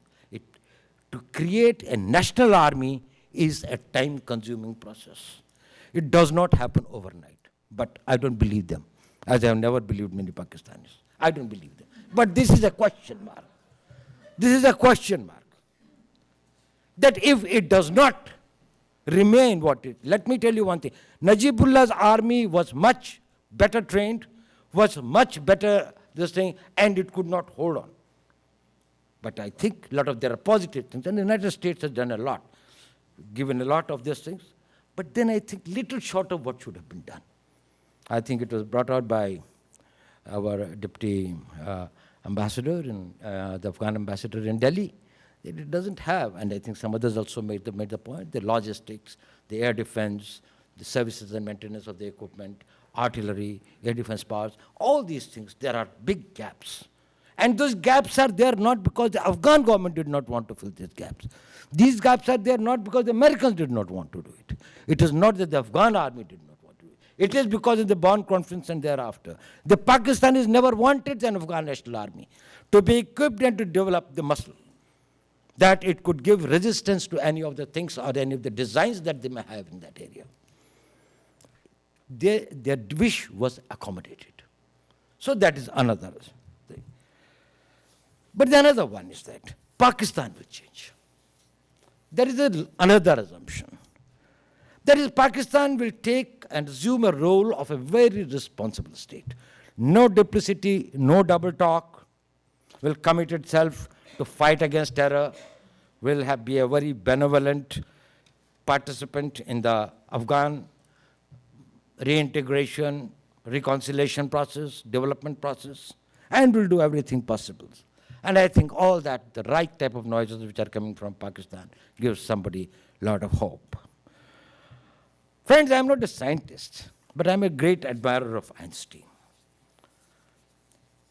to create a national army is a time-consuming process. It does not happen overnight. But I don't believe them, as I have never believed many Pakistanis. I don't believe them. But this is a question mark. This is a question mark. That if it does not remain what it is, let me tell you one thing. Najibullah's army was much better trained, was much better this thing, and it could not hold on. But I think a lot of there are positive things, and the United States has done a lot, given a lot of these things. But then I think little short of what should have been done. I think it was brought out by our deputy ambassador, and the Afghan ambassador in Delhi. It doesn't have, and I think some others also made the point, the logistics, the air defense, the services and maintenance of the equipment, artillery, air defense powers, all these things, there are big gaps. And those gaps are there not because the Afghan government did not want to fill these gaps. These gaps are there not because the Americans did not want to do it. It is not that the Afghan army did not want to do it. It is because of the Bonn Conference and thereafter. The Pakistanis never wanted an Afghan national army to be equipped and to develop the muscle, that it could give resistance to any of the things or any of the designs that they may have in that area. Their wish was accommodated. So that is another thing. But the another one is that Pakistan will change. There is another assumption. That is, Pakistan will take and assume a role of a very responsible state. No duplicity, no double talk, will commit itself to fight against terror, will be a very benevolent participant in the Afghan reintegration, reconciliation process, development process, and will do everything possible. And I think all that, the right type of noises which are coming from Pakistan, gives somebody a lot of hope. Friends, I'm not a scientist, but I'm a great admirer of Einstein.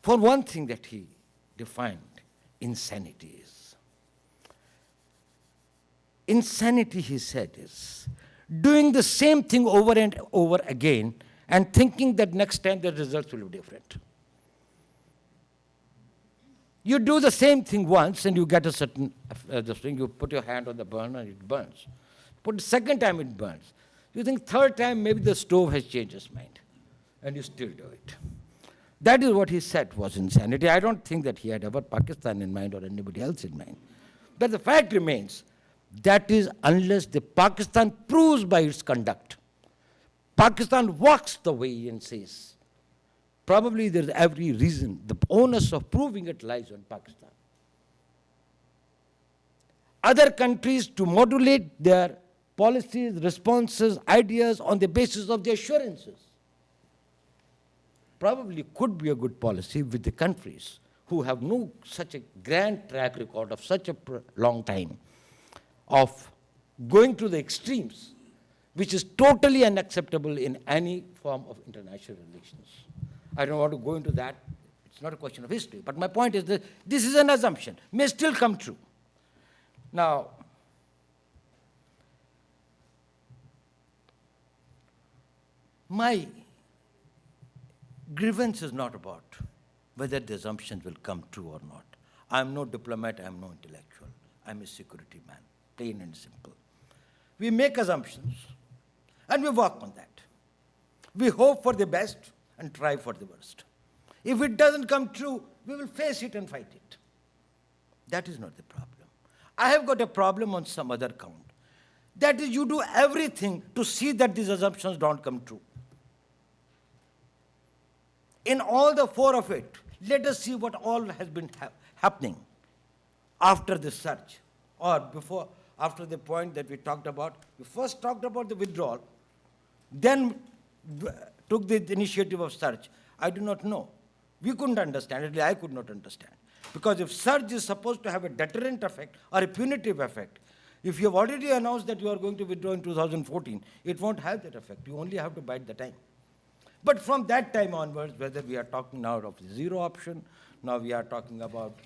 For one thing that he defined, insanity is. Insanity, he said, is doing the same thing over and over again and thinking that next time the results will be different. You do the same thing once and you get a certain thing. You put your hand on the burner and it burns. Put the second time it burns. You think third time maybe the stove has changed its mind and you still do it. That is what he said was insanity. I don't think that he had ever Pakistan in mind or anybody else in mind. But the fact remains, that is unless the Pakistan proves by its conduct, Pakistan walks the way and says, probably there's every reason, the onus of proving it lies on Pakistan. Other countries to modulate their policies, responses, ideas on the basis of the assurances probably could be a good policy with the countries who have no such a grand track record of such a long time of going to the extremes, which is totally unacceptable in any form of international relations. I don't want to go into that. It's not a question of history. But my point is that this is an assumption, may still come true. Now, my grievance is not about whether the assumptions will come true or not. I'm no diplomat, I'm no intellectual. I'm a security man, plain and simple. We make assumptions and we work on that. We hope for the best and try for the worst. If it doesn't come true, we will face it and fight it. That is not the problem. I have got a problem on some other count. That is, you do everything to see that these assumptions don't come true. In all the four of it, let us see what all has been happening after the surge, or before, after the point that we talked about. We first talked about the withdrawal, then took the initiative of surge. I do not know. We couldn't understand, at least I could not understand. Because if surge is supposed to have a deterrent effect or a punitive effect, if you have already announced that you are going to withdraw in 2014, it won't have that effect. You only have to bide the time. But from that time onwards, whether we are talking now of the zero option, now we are talking about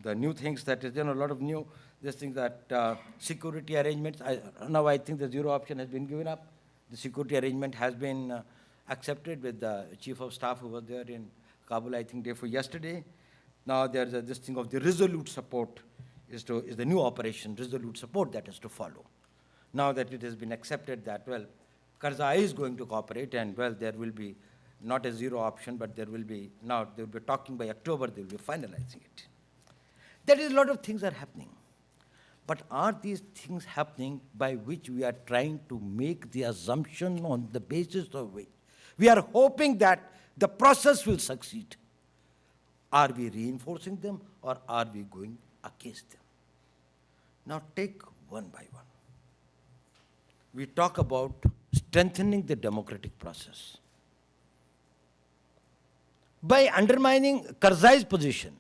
the new things that is, a lot of new, this thing that security arrangements. Now I think the zero option has been given up. The security arrangement has been accepted with the chief of staff who was there in Kabul, I think, day before yesterday. Now there's this thing of the resolute support is the new operation, resolute support that is to follow. Now that it has been accepted that, well, Karzai is going to cooperate and, well, there will be not a zero option, but there will be, now they will be talking by October, they will be finalizing it. There is a lot of things are happening. But are these things happening by which we are trying to make the assumption on the basis of which we are hoping that the process will succeed? Are we reinforcing them or are we going against them? Now take one by one. We talk about strengthening the democratic process. By undermining Karzai's position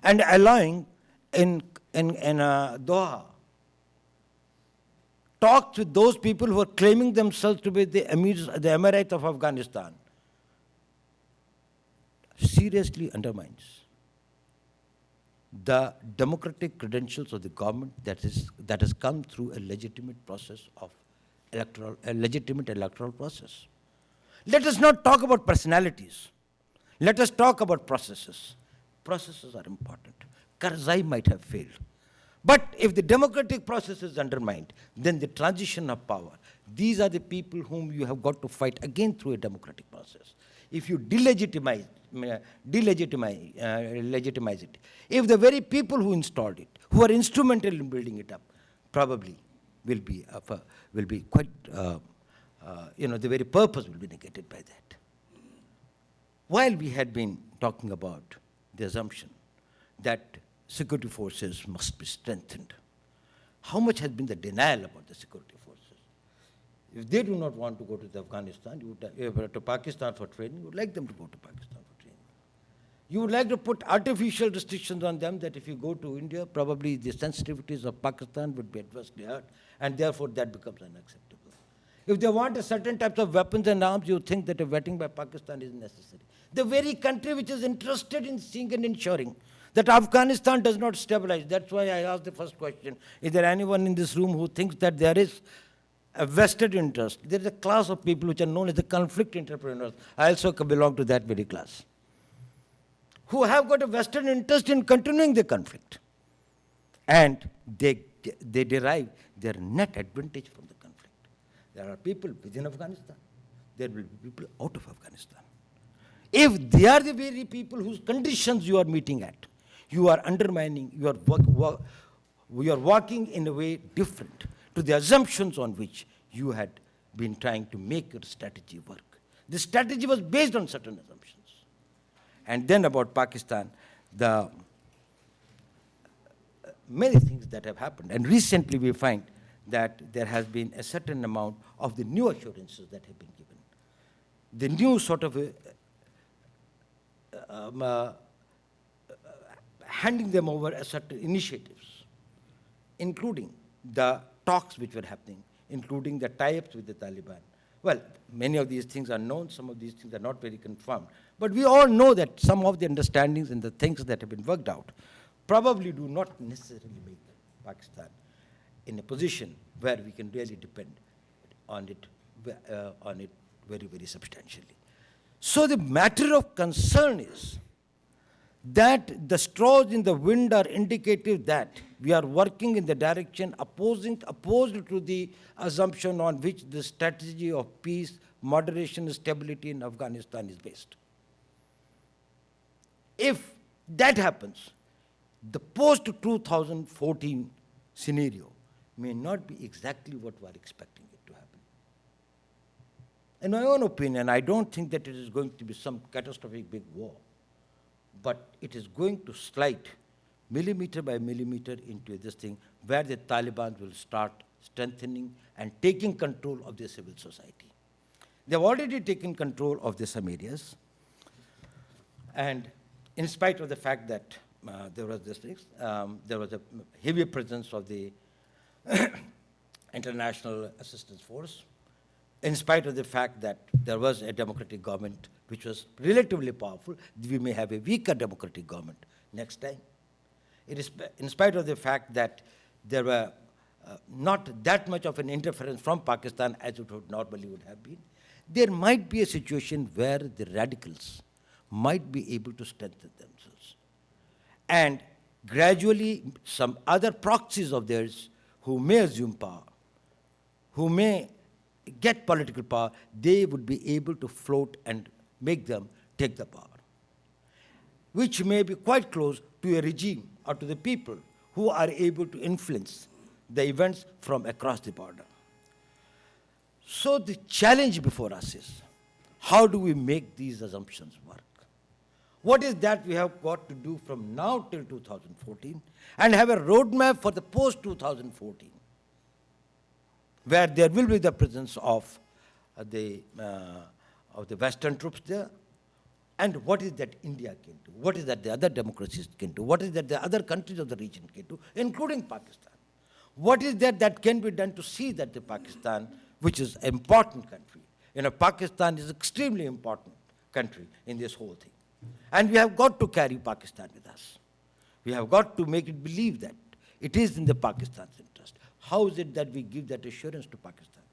and allowing in Doha talks with those people who are claiming themselves to be the Emirate of Afghanistan, seriously undermines the democratic credentials of the government that has come through a legitimate process of legitimate electoral process. Let us not talk about personalities. Let us talk about processes. Processes are important. Karzai might have failed. But if the democratic process is undermined, then the transition of power, these are the people whom you have got to fight again through a democratic process. If you delegitimize it, if the very people who installed it, who are instrumental in building it up, probably will be quite, the very purpose will be negated by that. While we had been talking about the assumption that security forces must be strengthened, how much has been the denial about the security forces? If they do not want to go to Afghanistan, to Pakistan for training, you would like them to go to Pakistan for training. You would like to put artificial restrictions on them that if you go to India, probably the sensitivities of Pakistan would be adversely hurt, and therefore that becomes unacceptable. If they want a certain types of weapons and arms, you think that a vetting by Pakistan is necessary. The very country which is interested in seeing and ensuring that Afghanistan does not stabilize. That's why I asked the first question. Is there anyone in this room who thinks that there is a vested interest. There is a class of people which are known as the conflict entrepreneurs. I also belong to that very class, who have got a vested interest in continuing the conflict. And they derive their net advantage from the conflict. There are people within Afghanistan. There will be people out of Afghanistan. If they are the very people whose conditions you are meeting at, you are undermining, you are walking in a way different to the assumptions on which you had been trying to make your strategy work. The strategy was based on certain assumptions. And then about Pakistan, the many things that have happened. And recently we find that there has been a certain amount of the new assurances that have been given. The new sort of handing them over a certain initiatives, including the talks which were happening, including the tie-ups with the Taliban. Well, many of these things are known, some of these things are not very confirmed. But we all know that some of the understandings and the things that have been worked out probably do not necessarily make Pakistan in a position where we can really depend on it very, very substantially. So the matter of concern is that the straws in the wind are indicative that we are working in the direction opposed to the assumption on which the strategy of peace, moderation, and stability in Afghanistan is based. If that happens, the post-2014 scenario may not be exactly what we are expecting it to happen. In my own opinion, I don't think that it is going to be some catastrophic big war, but it is going to slide millimeter by millimeter into this thing where the Taliban will start strengthening and taking control of the civil society. They have already taken control of some areas, and in spite of the fact that there was a heavy presence of the international assistance force, in spite of the fact that there was a democratic government which was relatively powerful, we may have a weaker democratic government next time. It is in spite of the fact that there were not that much of an interference from Pakistan as it normally would have been, there might be a situation where the radicals might be able to strengthen themselves. And gradually, some other proxies of theirs who may assume power, who may get political power, they would be able to float and make them take the power, which may be quite close to a regime or to the people who are able to influence the events from across the border. So the challenge before us is, how do we make these assumptions work? What is that we have got to do from now till 2014 and have a roadmap for the post-2014, where there will be the presence of the Western troops there, and what is that India can do, what is that the other democracies can do, what is that the other countries of the region can do, including Pakistan. What is that can be done to see that the Pakistan, which is an important country, Pakistan is an extremely important country in this whole thing. And we have got to carry Pakistan with us. We have got to make it believe that it is in the Pakistan's interest. How is it that we give that assurance to Pakistan?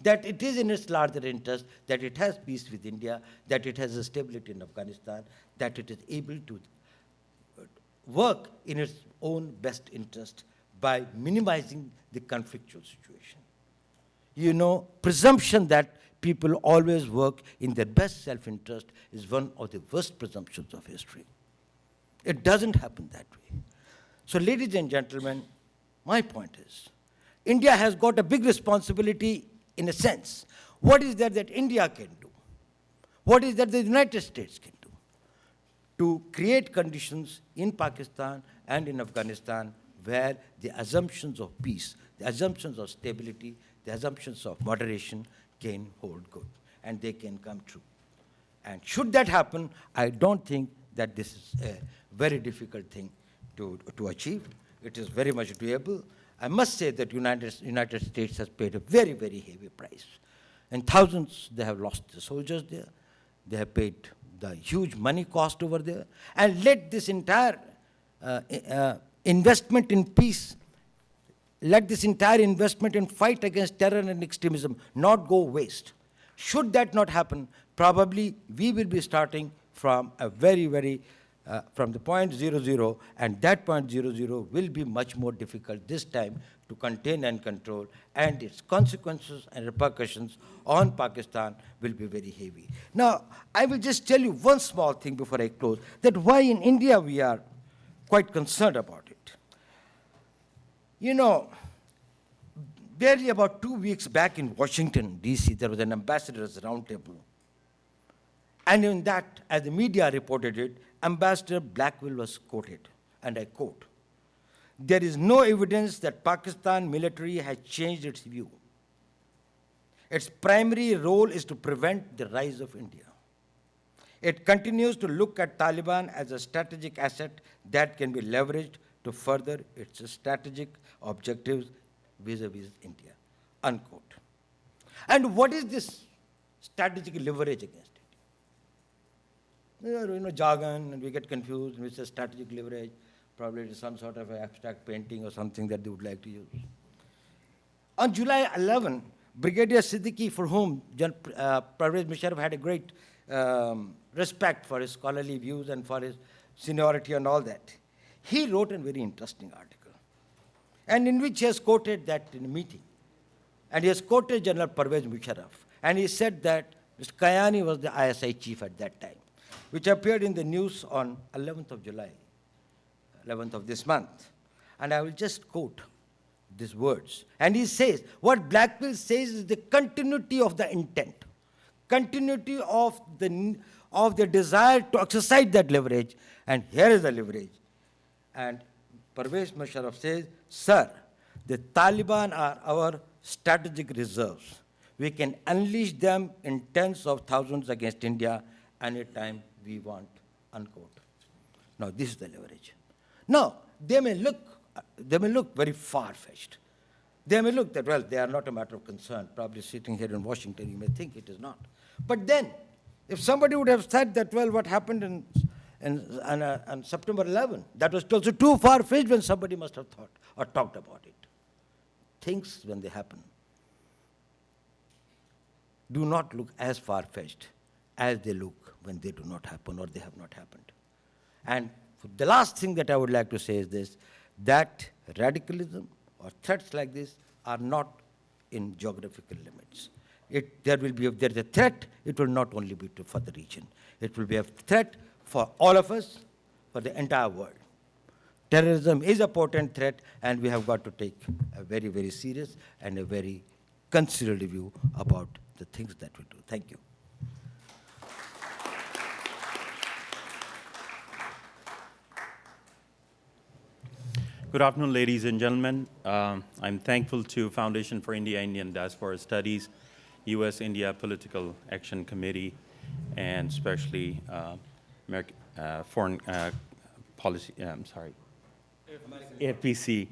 That it is in its larger interest, that it has peace with India, that it has a stability in Afghanistan, that it is able to work in its own best interest by minimizing the conflictual situation. Presumption that people always work in their best self-interest is one of the worst presumptions of history. It doesn't happen that way. So, ladies and gentlemen, my point is, India has got a big responsibility in a sense. What is that India can do? What is that the United States can do? To create conditions in Pakistan and in Afghanistan where the assumptions of peace, the assumptions of stability, the assumptions of moderation can hold good and they can come true. And should that happen, I don't think that this is a very difficult thing to achieve. It is very much doable. I must say that United States has paid a very, very heavy price. And thousands, they have lost the soldiers there. They have paid the huge money cost over there. And let this entire investment in peace let this entire investment in fight against terror and extremism not go waste. Should that not happen, probably we will be starting from a from the point 00, and that point 00 will be much more difficult this time to contain and control, and its consequences and repercussions on Pakistan will be very heavy. Now, I will just tell you one small thing before I close, that why in India we are quite concerned about it. You know, barely about 2 weeks back in Washington, D.C., there was an ambassador's roundtable. And in that, as the media reported it, Ambassador Blackwell was quoted, and I quote, "There is no evidence that Pakistan military has changed its view. Its primary role is to prevent the rise of India. It continues to look at Taliban as a strategic asset that can be leveraged to further its strategic objectives vis-a-vis India," unquote. And what is this strategic leverage against it? You know, jargon, and we get confused, and we say strategic leverage, probably it is some sort of abstract painting or something that they would like to use. On July 11, Brigadier Siddiqui, for whom Pervez Musharraf had a great respect for his scholarly views and for his seniority and all that, he wrote a very interesting article, and in which he has quoted that in a meeting. And he has quoted General Pervez Musharraf, and he said that Mr. Kayani was the ISI chief at that time, which appeared in the news on 11th of July, 11th of this month. And I will just quote these words. And he says, what Blackwell says is the continuity of the intent, continuity of the desire to exercise that leverage, and here is the leverage. And Pervez Musharraf says, "Sir, the Taliban are our strategic reserves. We can unleash them in tens of thousands against India anytime we want," unquote. Now, this is the leverage. Now, they may look very far-fetched. They may look that, well, they are not a matter of concern. Probably sitting here in Washington, you may think it is not. But then, if somebody would have said that, well, what happened on September 11, that was also too far-fetched, when somebody must have thought or talked about it. Things, when they happen, do not look as far-fetched as they look when they do not happen or they have not happened. And the last thing that I would like to say is this, that radicalism or threats like this are not in geographical limits. If there is a threat, it will not only be for the region. It will be a threat for all of us, for the entire world. Terrorism is a potent threat, and we have got to take a very, very serious and a very considered view about the things that we do. Thank you. Good afternoon, ladies and gentlemen. I'm thankful to Foundation for India-Indian Diaspora Studies, U.S.-India Political Action Committee, and especially Foreign Policy, APC,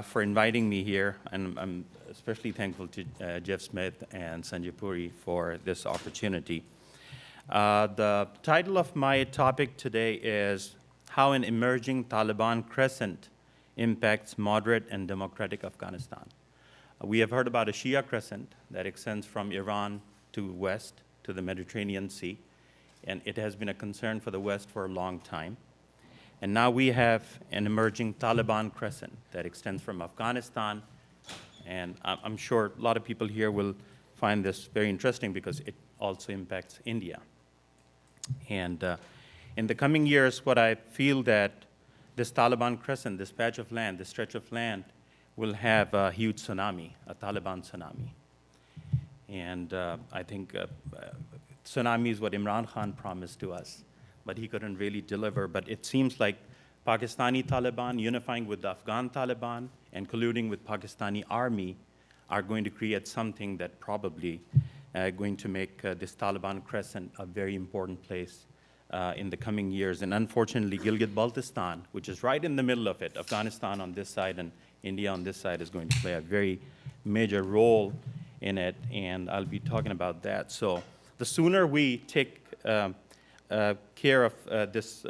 for inviting me here. And I'm especially thankful to Jeff Smith and Sanjay Puri for this opportunity. The title of my topic today is How an Emerging Taliban Crescent Impacts Moderate and Democratic Afghanistan. We have heard about a Shia crescent that extends from Iran to west to the Mediterranean Sea, and it has been a concern for the West for a long time. And now we have an emerging Taliban crescent that extends from Afghanistan, and I'm sure a lot of people here will find this very interesting because it also impacts India. And in the coming years, what I feel that this Taliban crescent, this patch of land, this stretch of land, will have a huge tsunami, a Taliban tsunami. And I think tsunami is what Imran Khan promised to us, but he couldn't really deliver. But it seems like Pakistani Taliban unifying with the Afghan Taliban and colluding with Pakistani army are going to create something that probably going to make this Taliban crescent a very important place in the coming years. And unfortunately, Gilgit-Baltistan, which is right in the middle of it, Afghanistan on this side and India on this side, is going to play a very major role in it, and I'll be talking about that. So the sooner we take care of this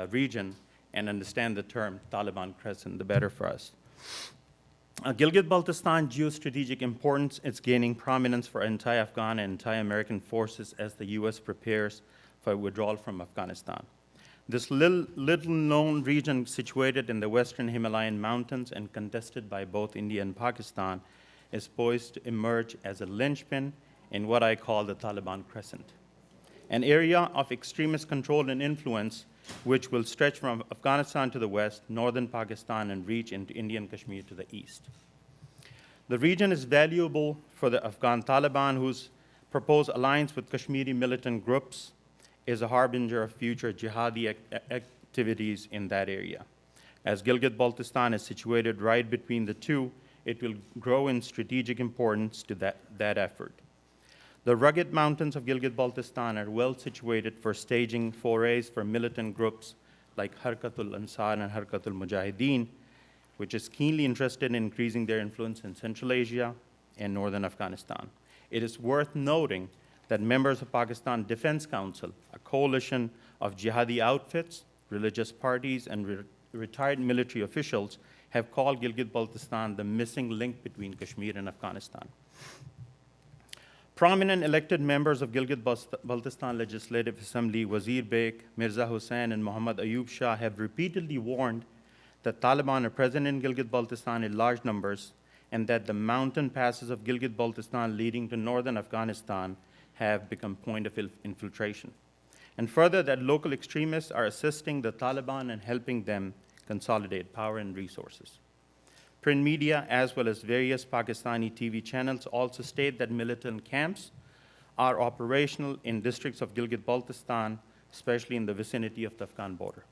region and understand the term Taliban crescent, the better for us. Gilgit-Baltistan geostrategic importance is gaining prominence for anti-Afghan and anti-American forces as the U.S. prepares for withdrawal from Afghanistan. This little-known region situated in the western Himalayan mountains and contested by both India and Pakistan is poised to emerge as a linchpin in what I call the Taliban Crescent, an area of extremist control and influence which will stretch from Afghanistan to the west, northern Pakistan, and reach into Indian Kashmir to the east. The region is valuable for the Afghan Taliban, whose proposed alliance with Kashmiri militant groups is a harbinger of future jihadi activities in that area. As Gilgit-Baltistan is situated right between the two, it will grow in strategic importance to that effort. The rugged mountains of Gilgit-Baltistan are well situated for staging forays for militant groups like Harkatul Ansar and Harkatul Mujahideen, which is keenly interested in increasing their influence in Central Asia and northern Afghanistan. It is worth noting that members of Pakistan Defense Council, a coalition of jihadi outfits, religious parties, and retired military officials, have called Gilgit-Baltistan the missing link between Kashmir and Afghanistan. Prominent elected members of Gilgit-Baltistan Legislative Assembly, Wazir Bek, Mirza Hussain, and Muhammad Ayub Shah, have repeatedly warned that Taliban are present in Gilgit-Baltistan in large numbers and that the mountain passes of Gilgit-Baltistan leading to northern Afghanistan have become point of infiltration. And further, that local extremists are assisting the Taliban and helping them consolidate power and resources. Print media, as well as various Pakistani TV channels, also state that militant camps are operational in districts of Gilgit-Baltistan, especially in the vicinity of the Afghan border.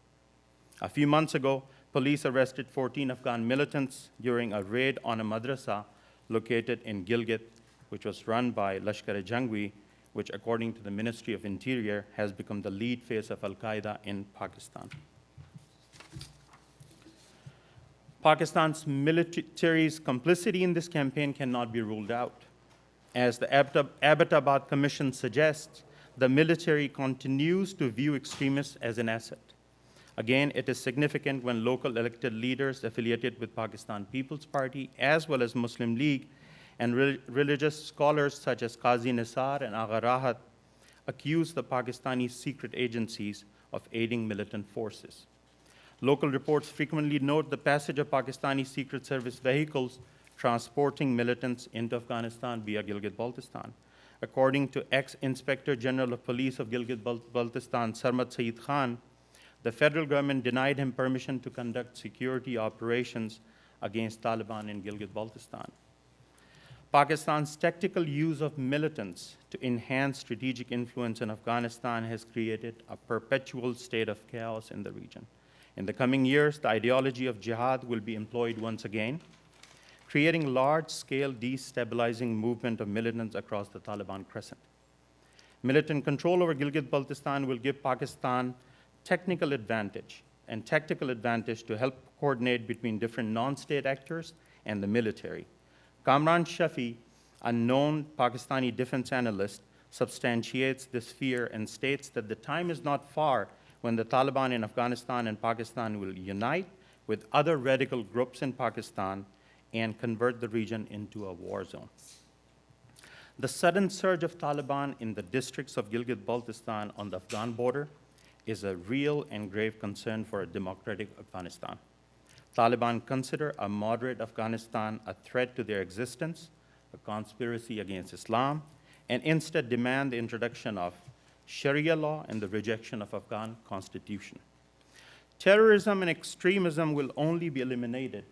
A few months ago, police arrested 14 Afghan militants during a raid on a madrasa located in Gilgit, which was run by Lashkar-e-Jhangvi, which, according to the Ministry of Interior, has become the lead face of Al-Qaeda in Pakistan. Pakistan's military's complicity in this campaign cannot be ruled out. As the Abbottabad Commission suggests, the military continues to view extremists as an asset. Again, it is significant when local elected leaders affiliated with Pakistan People's Party, as well as Muslim League, and religious scholars such as Qazi Nisar and Agha Rahat accuse the Pakistani secret agencies of aiding militant forces. Local reports frequently note the passage of Pakistani Secret Service vehicles transporting militants into Afghanistan via Gilgit-Baltistan. According to ex-Inspector General of Police of Gilgit-Baltistan, Sarmat Saeed Khan, the federal government denied him permission to conduct security operations against Taliban in Gilgit-Baltistan. Pakistan's tactical use of militants to enhance strategic influence in Afghanistan has created a perpetual state of chaos in the region. In the coming years, the ideology of jihad will be employed once again, creating large-scale destabilizing movement of militants across the Taliban Crescent. Militant control over Gilgit-Baltistan will give Pakistan technical advantage and tactical advantage to help coordinate between different non-state actors and the military. Kamran Shafi, a known Pakistani defense analyst, substantiates this fear and states that the time is not far when the Taliban in Afghanistan and Pakistan will unite with other radical groups in Pakistan and convert the region into a war zone. The sudden surge of Taliban in the districts of Gilgit-Baltistan on the Afghan border is a real and grave concern for a democratic Afghanistan. Taliban consider a moderate Afghanistan a threat to their existence, a conspiracy against Islam, and instead demand the introduction of Sharia law and the rejection of Afghan constitution. Terrorism and extremism will only be eliminated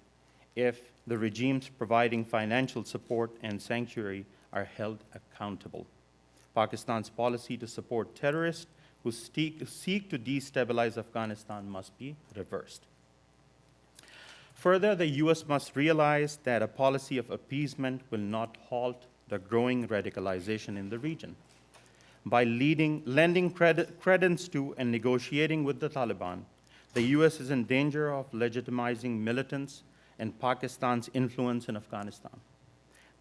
if the regimes providing financial support and sanctuary are held accountable. Pakistan's policy to support terrorists who seek to destabilize Afghanistan must be reversed. Further, the U.S. must realize that a policy of appeasement will not halt the growing radicalization in the region. By lending credence to and negotiating with the Taliban, the U.S. is in danger of legitimizing militants and Pakistan's influence in Afghanistan.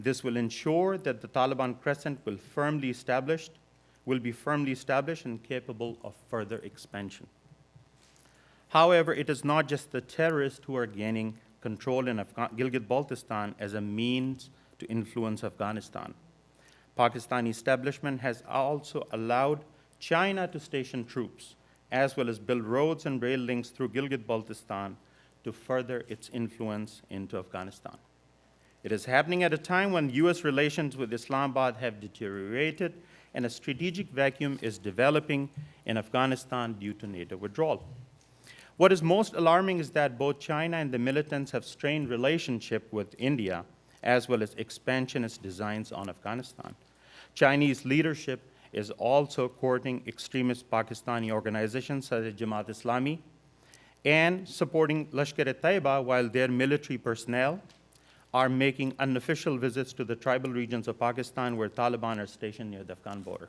This will ensure that the Taliban Crescent will be firmly established and capable of further expansion. However, it is not just the terrorists who are gaining control in Gilgit-Baltistan as a means to influence Afghanistan. Pakistani establishment has also allowed China to station troops, as well as build roads and rail links through Gilgit-Baltistan to further its influence into Afghanistan. It is happening at a time when U.S. relations with Islamabad have deteriorated and a strategic vacuum is developing in Afghanistan due to NATO withdrawal. What is most alarming is that both China and the militants have strained relationship with India, as well as expansionist designs on Afghanistan. Chinese leadership is also courting extremist Pakistani organizations such as Jamaat-e-Islami and supporting Lashkar-e-Taiba, while their military personnel are making unofficial visits to the tribal regions of Pakistan where Taliban are stationed near the Afghan border.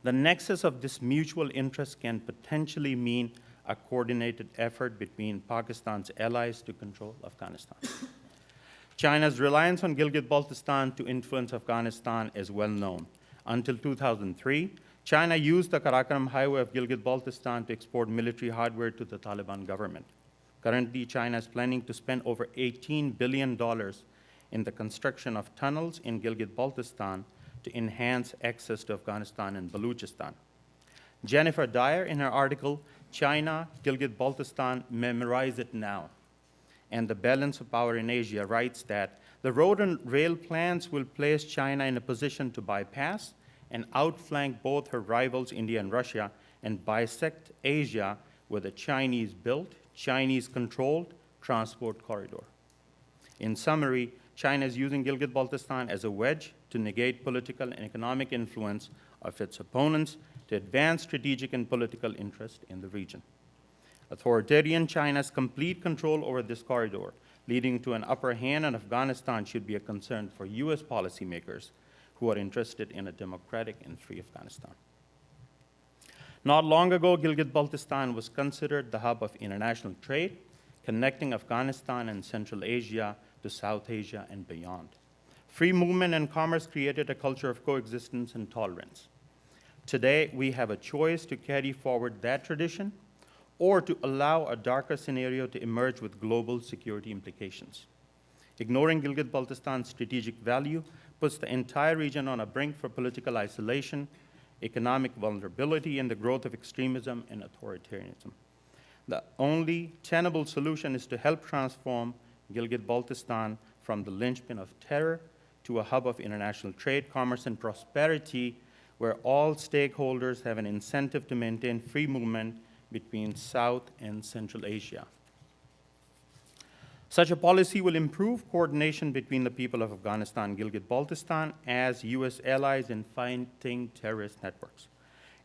The nexus of this mutual interest can potentially mean a coordinated effort between Pakistan's allies to control Afghanistan. China's reliance on Gilgit-Baltistan to influence Afghanistan is well known. Until 2003, China used the Karakoram Highway of Gilgit-Baltistan to export military hardware to the Taliban government. Currently, China is planning to spend over $18 billion in the construction of tunnels in Gilgit-Baltistan to enhance access to Afghanistan and Baluchistan. Jennifer Dyer, in her article, China, Gilgit-Baltistan, Memorize It Now, and the Balance of Power in Asia, writes that the road and rail plans will place China in a position to bypass and outflank both her rivals, India and Russia, and bisect Asia with a Chinese-built, Chinese-controlled transport corridor. In summary, China is using Gilgit-Baltistan as a wedge to negate political and economic influence of its opponents to advance strategic and political interest in the region. Authoritarian China's complete control over this corridor, leading to an upper hand in Afghanistan, should be a concern for U.S. policymakers who are interested in a democratic and free Afghanistan. Not long ago, Gilgit-Baltistan was considered the hub of international trade, connecting Afghanistan and Central Asia to South Asia and beyond. Free movement and commerce created a culture of coexistence and tolerance. Today, we have a choice to carry forward that tradition or to allow a darker scenario to emerge with global security implications. Ignoring Gilgit-Baltistan's strategic value puts the entire region on a brink for political isolation, economic vulnerability, and the growth of extremism and authoritarianism. The only tenable solution is to help transform Gilgit-Baltistan from the linchpin of terror to a hub of international trade, commerce, and prosperity, where all stakeholders have an incentive to maintain free movement between South and Central Asia. Such a policy will improve coordination between the people of Afghanistan and Gilgit-Baltistan as U.S. allies in fighting terrorist networks.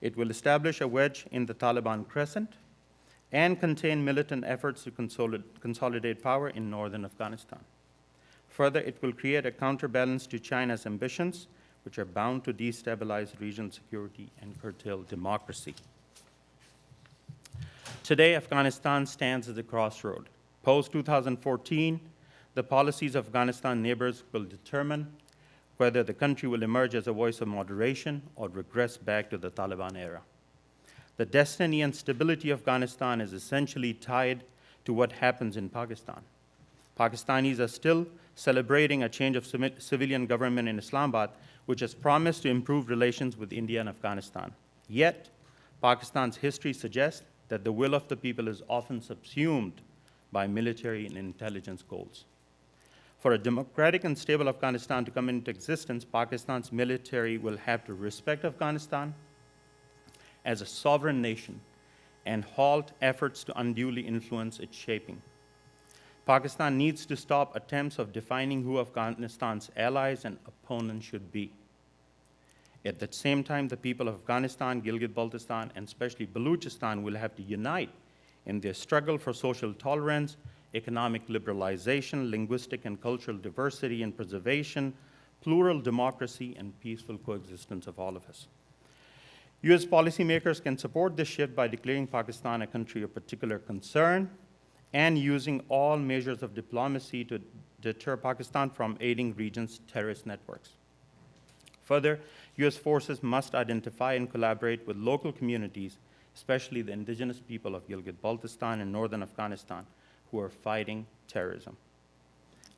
It will establish a wedge in the Taliban crescent and contain militant efforts to consolidate power in northern Afghanistan. Further, it will create a counterbalance to China's ambitions, which are bound to destabilize regional security and curtail democracy. Today, Afghanistan stands at a crossroad. Post-2014, the policies of Afghanistan neighbors will determine whether the country will emerge as a voice of moderation or regress back to the Taliban era. The destiny and stability of Afghanistan is essentially tied to what happens in Pakistan. Pakistanis are still celebrating a change of civilian government in Islamabad, which has promised to improve relations with India and Afghanistan. Yet, Pakistan's history suggests that the will of the people is often subsumed by military and intelligence goals. For a democratic and stable Afghanistan to come into existence, Pakistan's military will have to respect Afghanistan as a sovereign nation and halt efforts to unduly influence its shaping. Pakistan needs to stop attempts of defining who Afghanistan's allies and opponents should be. At the same time, the people of Afghanistan, Gilgit-Baltistan, and especially Baluchistan will have to unite in their struggle for social tolerance, economic liberalization, linguistic and cultural diversity and preservation, plural democracy, and peaceful coexistence of all of us. U.S. policymakers can support this shift by declaring Pakistan a country of particular concern and using all measures of diplomacy to deter Pakistan from aiding region's terrorist networks. Further, U.S. forces must identify and collaborate with local communities, especially the indigenous people of Gilgit-Baltistan and northern Afghanistan, who are fighting terrorism.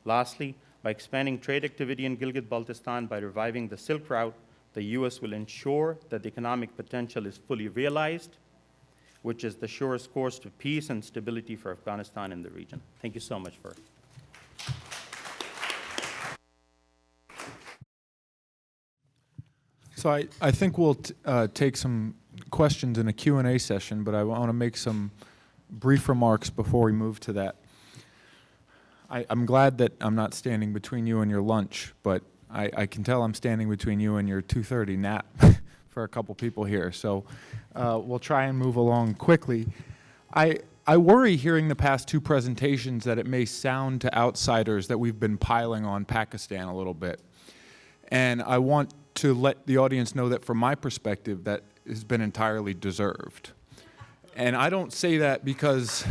Lastly, by expanding trade activity in Gilgit-Baltistan by reviving the Silk Route, the U.S. will ensure that the economic potential is fully realized, which is the surest course to peace and stability for Afghanistan and the region. Thank you so much for it. So I think we'll take some questions in a Q&A session, but I want to make some brief remarks before we move to that. I'm glad that I'm not standing between you and your lunch, but I can tell I'm standing between you and your 2:30 nap for a couple people here. So we'll try and move along quickly. I worry hearing the past two presentations that it may sound to outsiders that we've been piling on Pakistan a little bit. And I want to let the audience know that from my perspective, that has been entirely deserved. And I don't say that because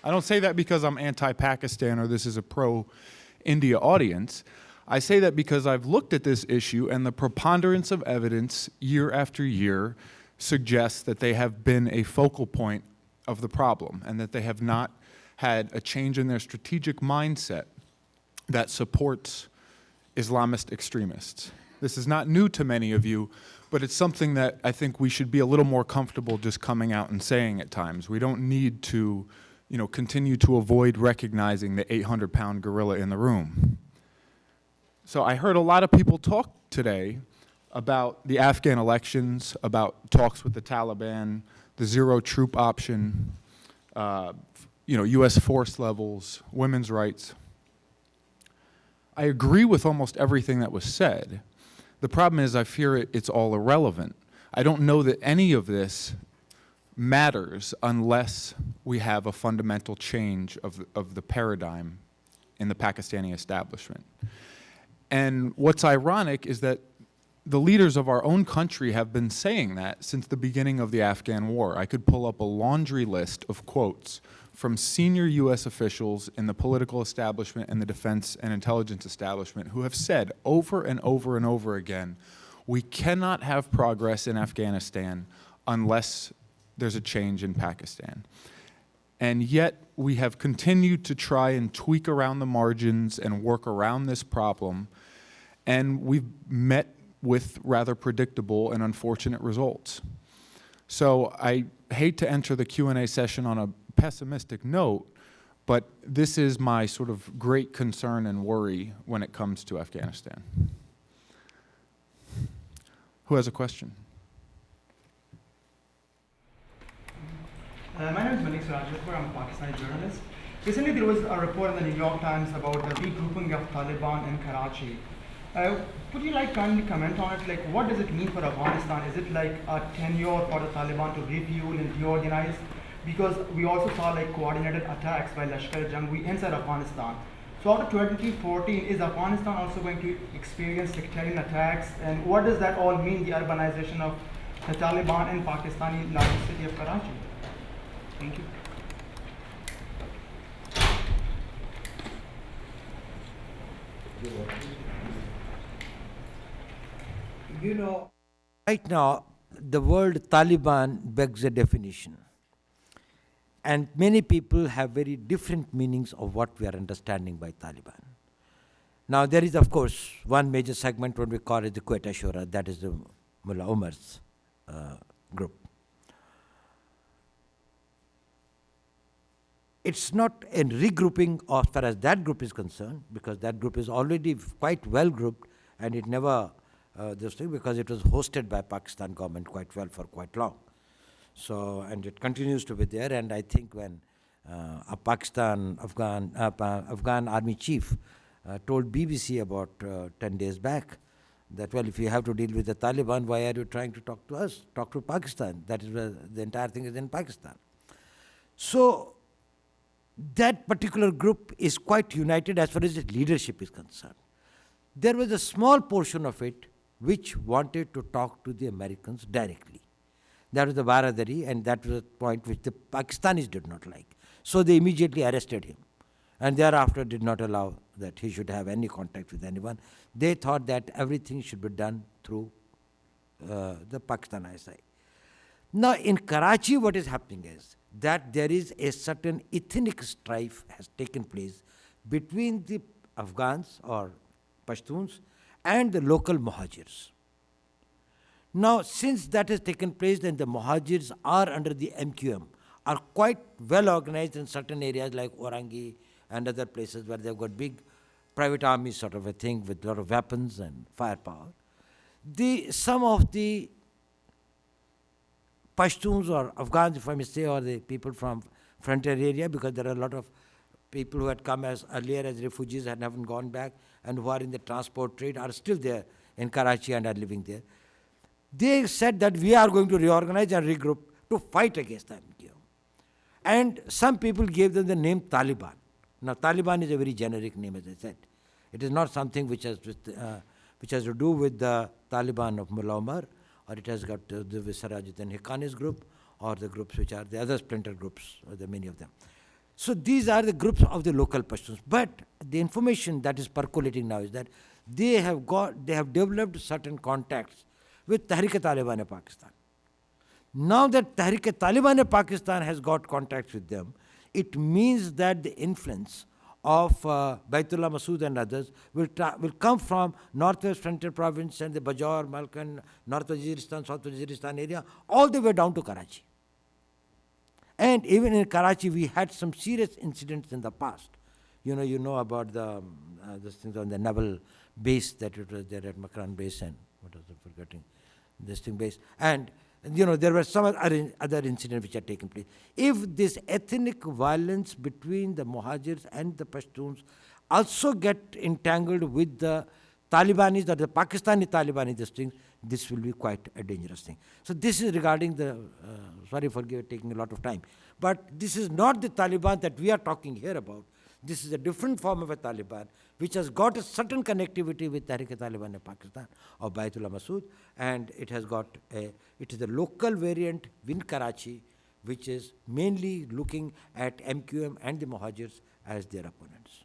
I'm anti-Pakistan or this is a pro-India audience. I say that because I've looked at this issue and the preponderance of evidence year after year suggests that they have been a focal point of the problem and that they have not had a change in their strategic mindset that supports Islamist extremists. This is not new to many of you, but it's something that I think we should be a little more comfortable just coming out and saying at times. We don't need to, continue to avoid recognizing the 800-pound gorilla in the room. So I heard a lot of people talk today about the Afghan elections, about talks with the Taliban, the zero troop option, U.S. force levels, women's rights. I agree with almost everything that was said. The problem is I fear it's all irrelevant. I don't know that any of this matters unless we have a fundamental change of the paradigm in the Pakistani establishment. And what's ironic is that the leaders of our own country have been saying that since the beginning of the Afghan war. I could pull up a laundry list of quotes from senior U.S. officials in the political establishment and the defense and intelligence establishment who have said over and over and over again, we cannot have progress in Afghanistan unless there's a change in Pakistan. And yet we have continued to try and tweak around the margins and work around this problem, and we've met with rather predictable and unfortunate results. So I hate to enter the Q&A session on a pessimistic note, but this is my sort of great concern and worry when it comes to Afghanistan. Who has a question? My name is Malik Sirajapur. I'm a Pakistani journalist. Recently, there was a report in the New York Times about the regrouping of Taliban in Karachi. Would you kindly comment on it? Like, what does it mean for Afghanistan? Is it like a tenure for the Taliban to refuel and reorganize? Because we also saw coordinated attacks by Lashkar-e-Jhangvi inside Afghanistan. So after 2014, is Afghanistan also going to experience sectarian attacks? And what does that all mean, the urbanization of the Taliban in Pakistani largest city of Karachi? Thank you. Right now, the word Taliban begs a definition. And many people have very different meanings of what we are understanding by Taliban. Now, there is, of course, one major segment what we call it the Quetta Shura, that is the Mullah Omar's group. It's not a regrouping as far as that group is concerned, because that group is already quite well grouped, and it never this thing, because it was hosted by Pakistan government quite well for quite long. So, and it continues to be there, and I think when a Afghan army chief told BBC about 10 days back that, well, if you have to deal with the Taliban, why are you trying to talk to us? Talk to Pakistan. That is where the entire thing is in Pakistan. So, that particular group is quite united as far as its leadership is concerned. There was a small portion of it which wanted to talk to the Americans directly. That was the Baradari, and that was a point which the Pakistanis did not like. So they immediately arrested him, and thereafter did not allow that he should have any contact with anyone. They thought that everything should be done through the Pakistan ISI. Now in Karachi, what is happening is, that there is a certain ethnic strife has taken place between the Afghans or Pashtuns and the local Muhajirs. Now, since that has taken place, then the Muhajirs are under the MQM, are quite well organized in certain areas like Orangi and other places where they've got big private army sort of a thing with a lot of weapons and firepower. Some of the Pashtuns or Afghans, if I may say, or the people from frontier area, because there are a lot of people who had come as earlier as refugees and haven't gone back, and who are in the transport trade are still there in Karachi and are living there. They said that we are going to reorganize and regroup to fight against the MQM. And some people gave them the name Taliban. Now, Taliban is a very generic name, as I said. It is not something which has to do with the Taliban of Mullah Omar, or it has got to do with Sirajuddin Haqqani's group, or the groups which are the other splinter groups, or the many of them. So these are the groups of the local Pashtuns. But the information that is percolating now is that they have developed certain contacts with Tehrik-e-Taliban Pakistan. Now that Tehrik-e-Taliban Pakistan has got contacts with them, it means that the influence of Baitullah Masood and others will come from Northwest Frontier Province and the Bajaur, Malkan, North Waziristan, South Waziristan area, all the way down to Karachi. And even in Karachi, we had some serious incidents in the past. You know about this thing on the naval base that it was there at Makran base and what was I forgetting? This thing base. And there were some other incidents which had taken place. If this ethnic violence between the Muhajirs and the Pashtuns also get entangled with the Talibanis or the Pakistani Talibanis, this will be quite a dangerous thing. So this is regarding the, sorry for taking a lot of time, but this is not the Taliban that we are talking here about. This is a different form of a Taliban which has got a certain connectivity with Tehrik-e-Taliban in Pakistan or Baitullah Masood, and it is a local variant in Karachi which is mainly looking at MQM and the Muhajirs as their opponents.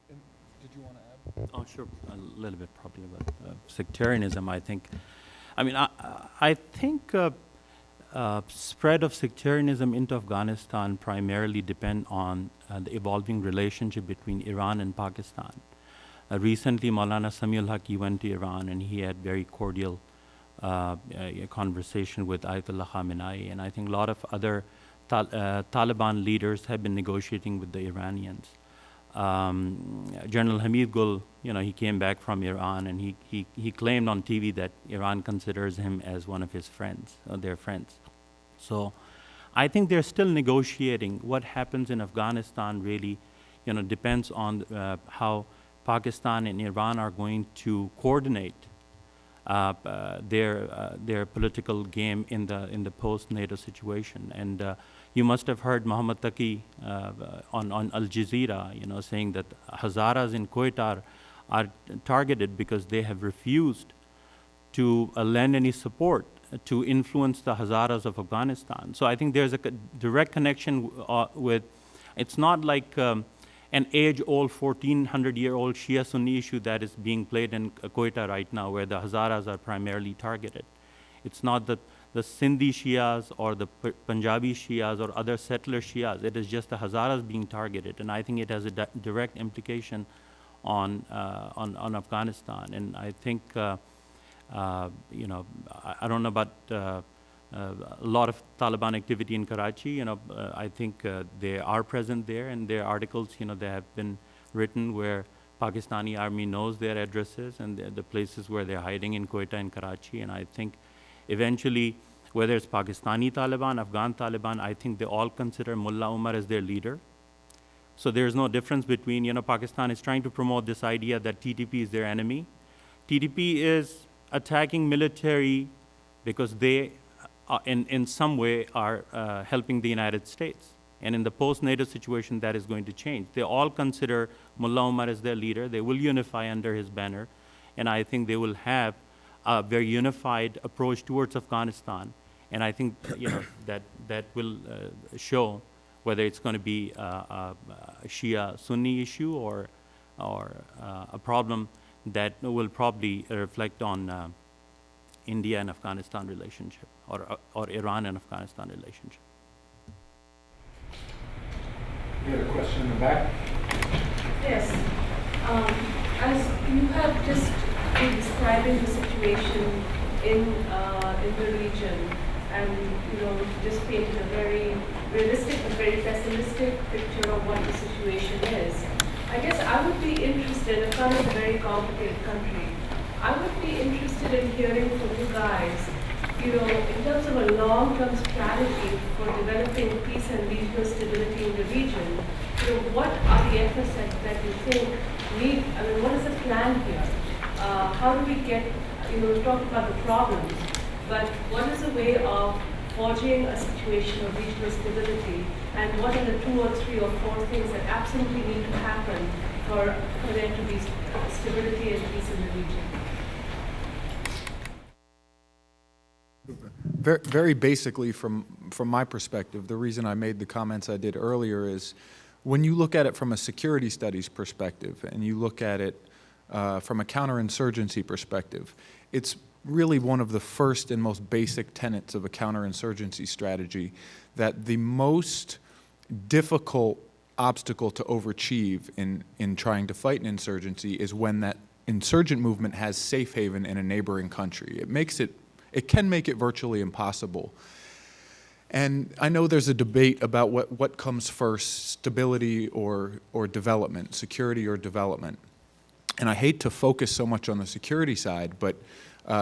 Did you want to add? Oh, sure, a little bit probably about sectarianism, I think. I mean, I think spread of sectarianism into Afghanistan primarily depend on the evolving relationship between Iran and Pakistan. Recently, Maulana Samiul Haq, he went to Iran and he had very cordial conversation with Ayatollah Khamenei, and I think a lot of other Taliban leaders have been negotiating with the Iranians. General Hamid Gul, he came back from Iran and he claimed on TV that Iran considers him as one of his friends, their friends. So I think they're still negotiating. What happens in Afghanistan really, depends on how Pakistan and Iran are going to coordinate their political game in the post-NATO situation. And you must have heard Muhammad Taqi on Al Jazeera, saying that Hazaras in Quetta are targeted because they have refused to lend any support to influence the Hazaras of Afghanistan. So I think there's a direct connection with, it's not like an age-old, 1,400-year-old Shia-Sunni issue that is being played in Quetta right now, where the Hazaras are primarily targeted. It's not the Sindhi Shias or the Punjabi Shias or other settler Shias. It is just the Hazaras being targeted, and I think it has a direct implication on Afghanistan. And I think, I don't know about a lot of Taliban activity in Karachi. I think they are present there, and there are articles, that have been written where Pakistani army knows their addresses and the places where they're hiding in Quetta and Karachi. And I think eventually, whether it's Pakistani Taliban, Afghan Taliban, I think they all consider Mullah Omar as their leader. So there's no difference between, Pakistan is trying to promote this idea that TTP is their enemy. TTP is attacking military because they, in some way, are helping the United States. And in the post-NATO situation, that is going to change. They all consider Mullah Omar as their leader. They will unify under his banner. And I think they will have a very unified approach towards Afghanistan. And I think, that will show whether it's going to be a Shia-Sunni issue or a problem that will probably reflect on India and Afghanistan relationship. or Iran and Afghanistan relationship. We have a question in the back. Yes. As you have just been describing the situation in the region, and just painted a very realistic but very pessimistic picture of what the situation is, I guess I would be interested. Afghanistan is a very complicated country. I would be interested in hearing from you guys, in terms of a long-term strategy for developing peace and regional stability in the region, what are the efforts that you think need, what is the plan here? How do we get, talk about the problems, but what is the way of forging a situation of regional stability, and what are the 2 or 3 or 4 things that absolutely need to happen for there to be stability and peace in the region? Very basically, from my perspective, the reason I made the comments I did earlier is when you look at it from a security studies perspective and you look at it from a counterinsurgency perspective, it's really one of the first and most basic tenets of a counterinsurgency strategy that the most difficult obstacle to overachieve in trying to fight an insurgency is when that insurgent movement has safe haven in a neighboring country. It can make it virtually impossible. And I know there's a debate about what comes first, stability or development, security or development. And I hate to focus so much on the security side, but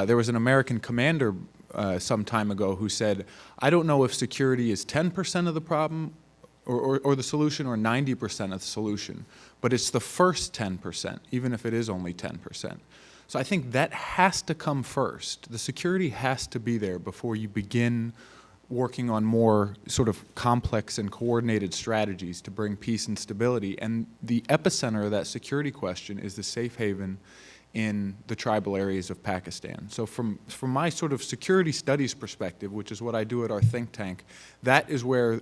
there was an American commander some time ago who said, I don't know if security is 10% of the problem or the solution or 90% of the solution, but it's the first 10%, even if it is only 10%. So I think that has to come first. The security has to be there before you begin working on more sort of complex and coordinated strategies to bring peace and stability. And the epicenter of that security question is the safe haven in the tribal areas of Pakistan. So from my sort of security studies perspective, which is what I do at our think tank, that is where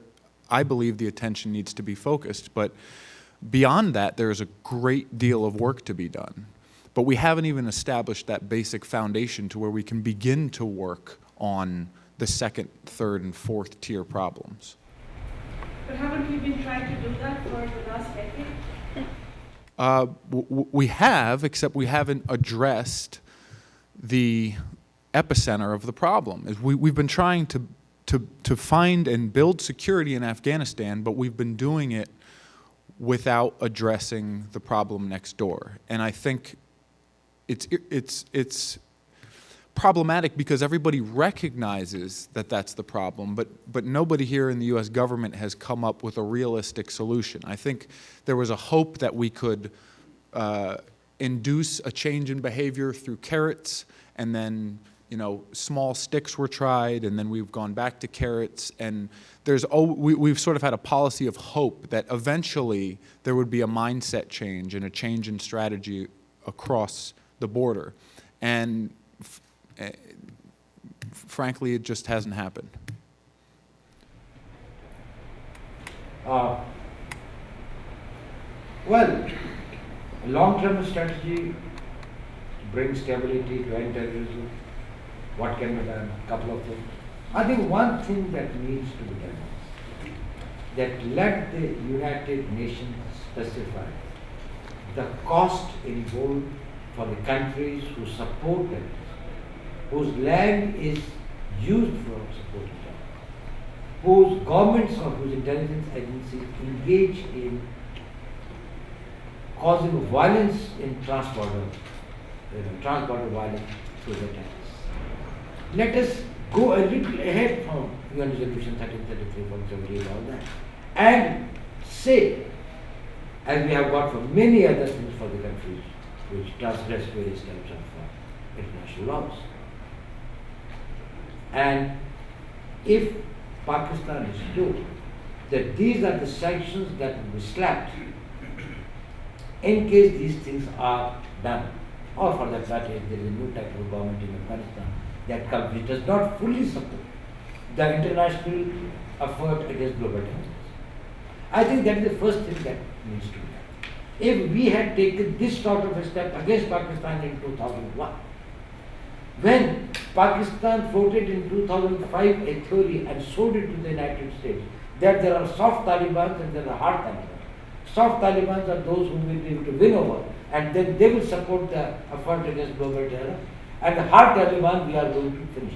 I believe the attention needs to be focused. But beyond that, there is a great deal of work to be done. But we haven't even established that basic foundation to where we can begin to work on the second, third, and fourth tier problems. But haven't we been trying to do that for the last decade? We have, except we haven't addressed the epicenter of the problem. We've been trying to find and build security in Afghanistan, but we've been doing it without addressing the problem next door. And I think it's problematic because everybody recognizes that that's the problem, but nobody here in the U.S. government has come up with a realistic solution. I think there was a hope that we could induce a change in behavior through carrots, and then small sticks were tried, and then we've gone back to carrots, and we've sort of had a policy of hope that eventually there would be a mindset change and a change in strategy across the border. And frankly, it just hasn't happened. Well, a long-term strategy to bring stability, to end terrorism. What can be done? A couple of things. I think one thing that needs to be done is that let the United Nations specify the cost involved for the countries who support them, whose land is used for supporting them, whose governments or whose intelligence agencies engage in causing violence in transborder violence through the attacks. Let us go a little ahead from UN Resolution 1333, 178, all that, and say, as we have got for many other things for the countries which transgress various types of international laws. And if Pakistan is told that these are the sanctions that will be slapped in case these things are done, or for that matter, if there is a new type of government in Afghanistan that comes which does not fully support the international effort against global terrorism. I think that is the first thing that needs to be done. If we had taken this sort of a step against Pakistan in 2001, when Pakistan floated in 2005 a theory and sold it to the United States that there are soft Taliban and there are hard Taliban. Soft Taliban are those who will be able to win over, and then they will support the effort against global terror. And the hard Taliban we are going to finish.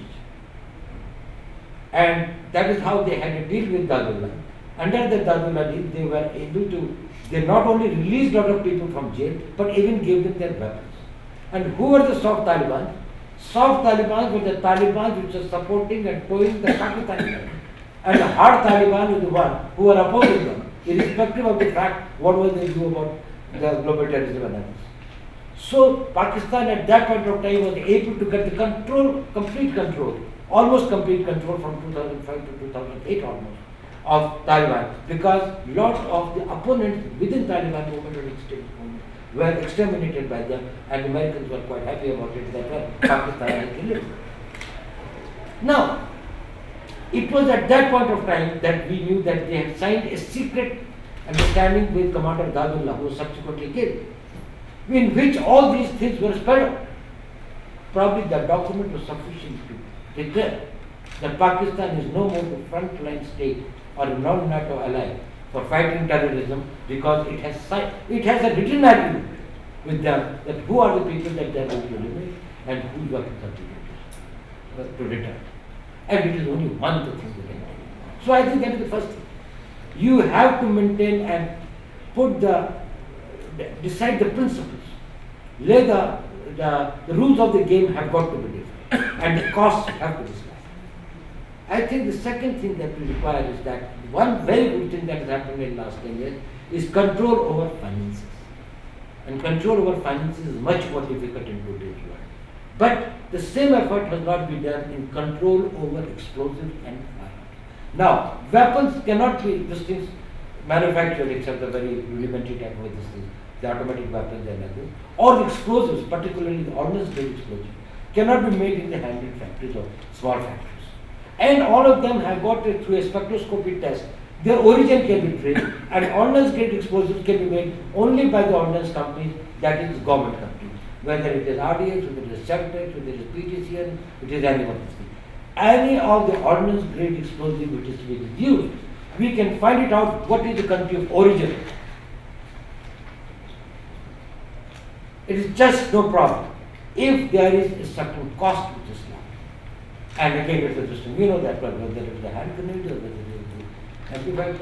And that is how they had a deal with Dadullah. Under the Dadullah deal, they were able to, they not only released a lot of people from jail, but even gave them their weapons. And who were the soft Taliban? Soft Taliban were the Taliban which were supporting and towing the Pakistani Taliban. And the hard Taliban were the ones who were opposing them, irrespective of the fact what was they do about the global terrorism and others. So Pakistan at that point of time was able to get the control, complete control, almost complete control from 2005 to 2008 almost, of Taliban, because lot of the opponents within Taliban movement or extremist movement were exterminated by them, and the Americans were quite happy about it, that Pakistan had killed it. Now, it was at that point of time that we knew that they had signed a secret understanding with Commander Dadullah, who was subsequently killed, in which all these things were spelled out. Probably the document was sufficient to declare that Pakistan is no more the frontline state or a non-NATO ally for fighting terrorism, because it has a written agreement with them that who are the people that they are going to eliminate and who weapons are to return. And it is only one of the things they can do. So I think that is the first thing. You have to maintain and put decide the principles. Lay the rules of the game have got to be different, and the costs have to be slashed. I think the second thing that we require is that one very good thing that has happened in the last 10 years is control over finances. And control over finances is much more difficult in today's world. But the same effort has not been done in control over explosives and firearms. Now, weapons cannot be these things manufactured except the very rudimentary type of these things, the automatic weapons and others, or the explosives, particularly the ordnance-grade explosives, cannot be made in the handmade factories or small factories. And all of them have got through a spectroscopy test. Their origin can be traced, and ordnance-grade explosives can be made only by the ordnance companies, that is government companies, whether it is RDX, whether it is Celtex, whether it is PTCN, it is any one of these things. Any of the ordnance-grade explosive which is to be used, we can find it out what is the country of origin. It is just no problem if there is a certain cost which is large. And again, it's a system. We know that whether it is the hand grenade or whether it is the anti-tank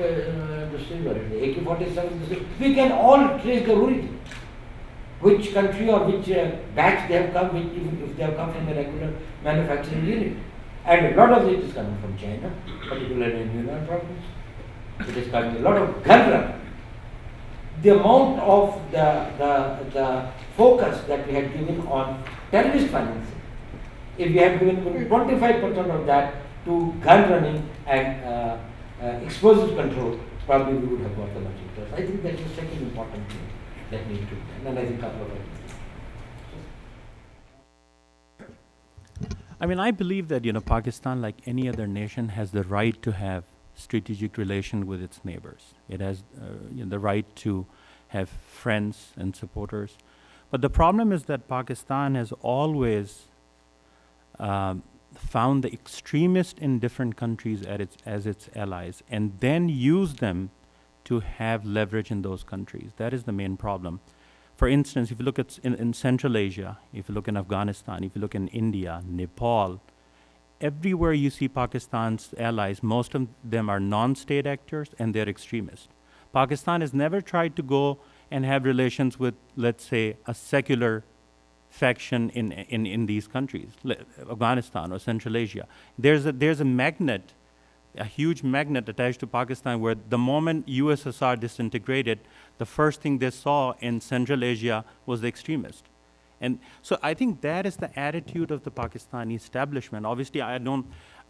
industry or the AK-47 industry, we can all trace the origin. Which country or which batch they have come, even if they have come from a regular manufacturing unit. And a lot of it is coming from China, particularly in Yunnan province. It is coming a lot of gunpowder. The amount of the focus that we had given on terrorist financing, if we had given 25% of that to gun running and explosive control, probably we would have got the much interest. I think that is the second important thing that needs to be done, and I think a couple of others. I mean, I believe that, Pakistan, like any other nation, has the right to have strategic relation with its neighbors. It has the right to have friends and supporters. But the problem is that Pakistan has always found the extremists in different countries as its allies, and then use them to have leverage in those countries. That is the main problem. For instance, if you look at in Central Asia, if you look in Afghanistan, if you look in India, Nepal, everywhere you see Pakistan's allies, most of them are non-state actors and they're extremists. Pakistan has never tried to go and have relations with, let's say, a secular faction in these countries, Afghanistan or Central Asia. There's a magnet, a huge magnet attached to Pakistan, where the moment USSR disintegrated, the first thing they saw in Central Asia was the extremist. And so I think that is the attitude of the Pakistani establishment. Obviously, I don't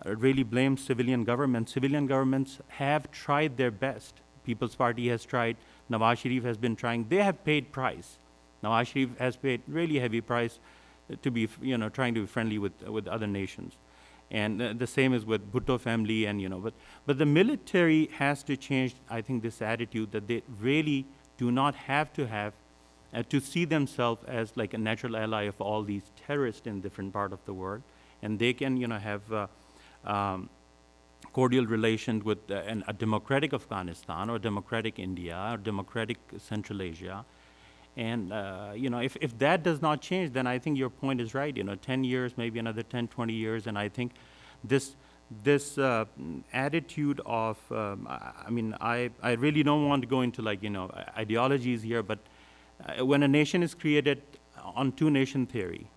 really blame civilian governments. Civilian governments have tried their best. People's Party has tried. Nawaz Sharif has been trying. They have paid price. Nawaz Sharif has paid really heavy price to be, trying to be friendly with other nations. And the same is with Bhutto family, and but the military has to change, I think, this attitude that they really do not have to see themselves as like a natural ally of all these terrorists in different parts of the world, and they can, have cordial relations with a democratic Afghanistan or democratic India or democratic Central Asia. And, if that does not change, then I think your point is right. 10 years, maybe another 10, 20 years, and I think this attitude of, I really don't want to go into ideologies here, but when a nation is created on two-nation theory,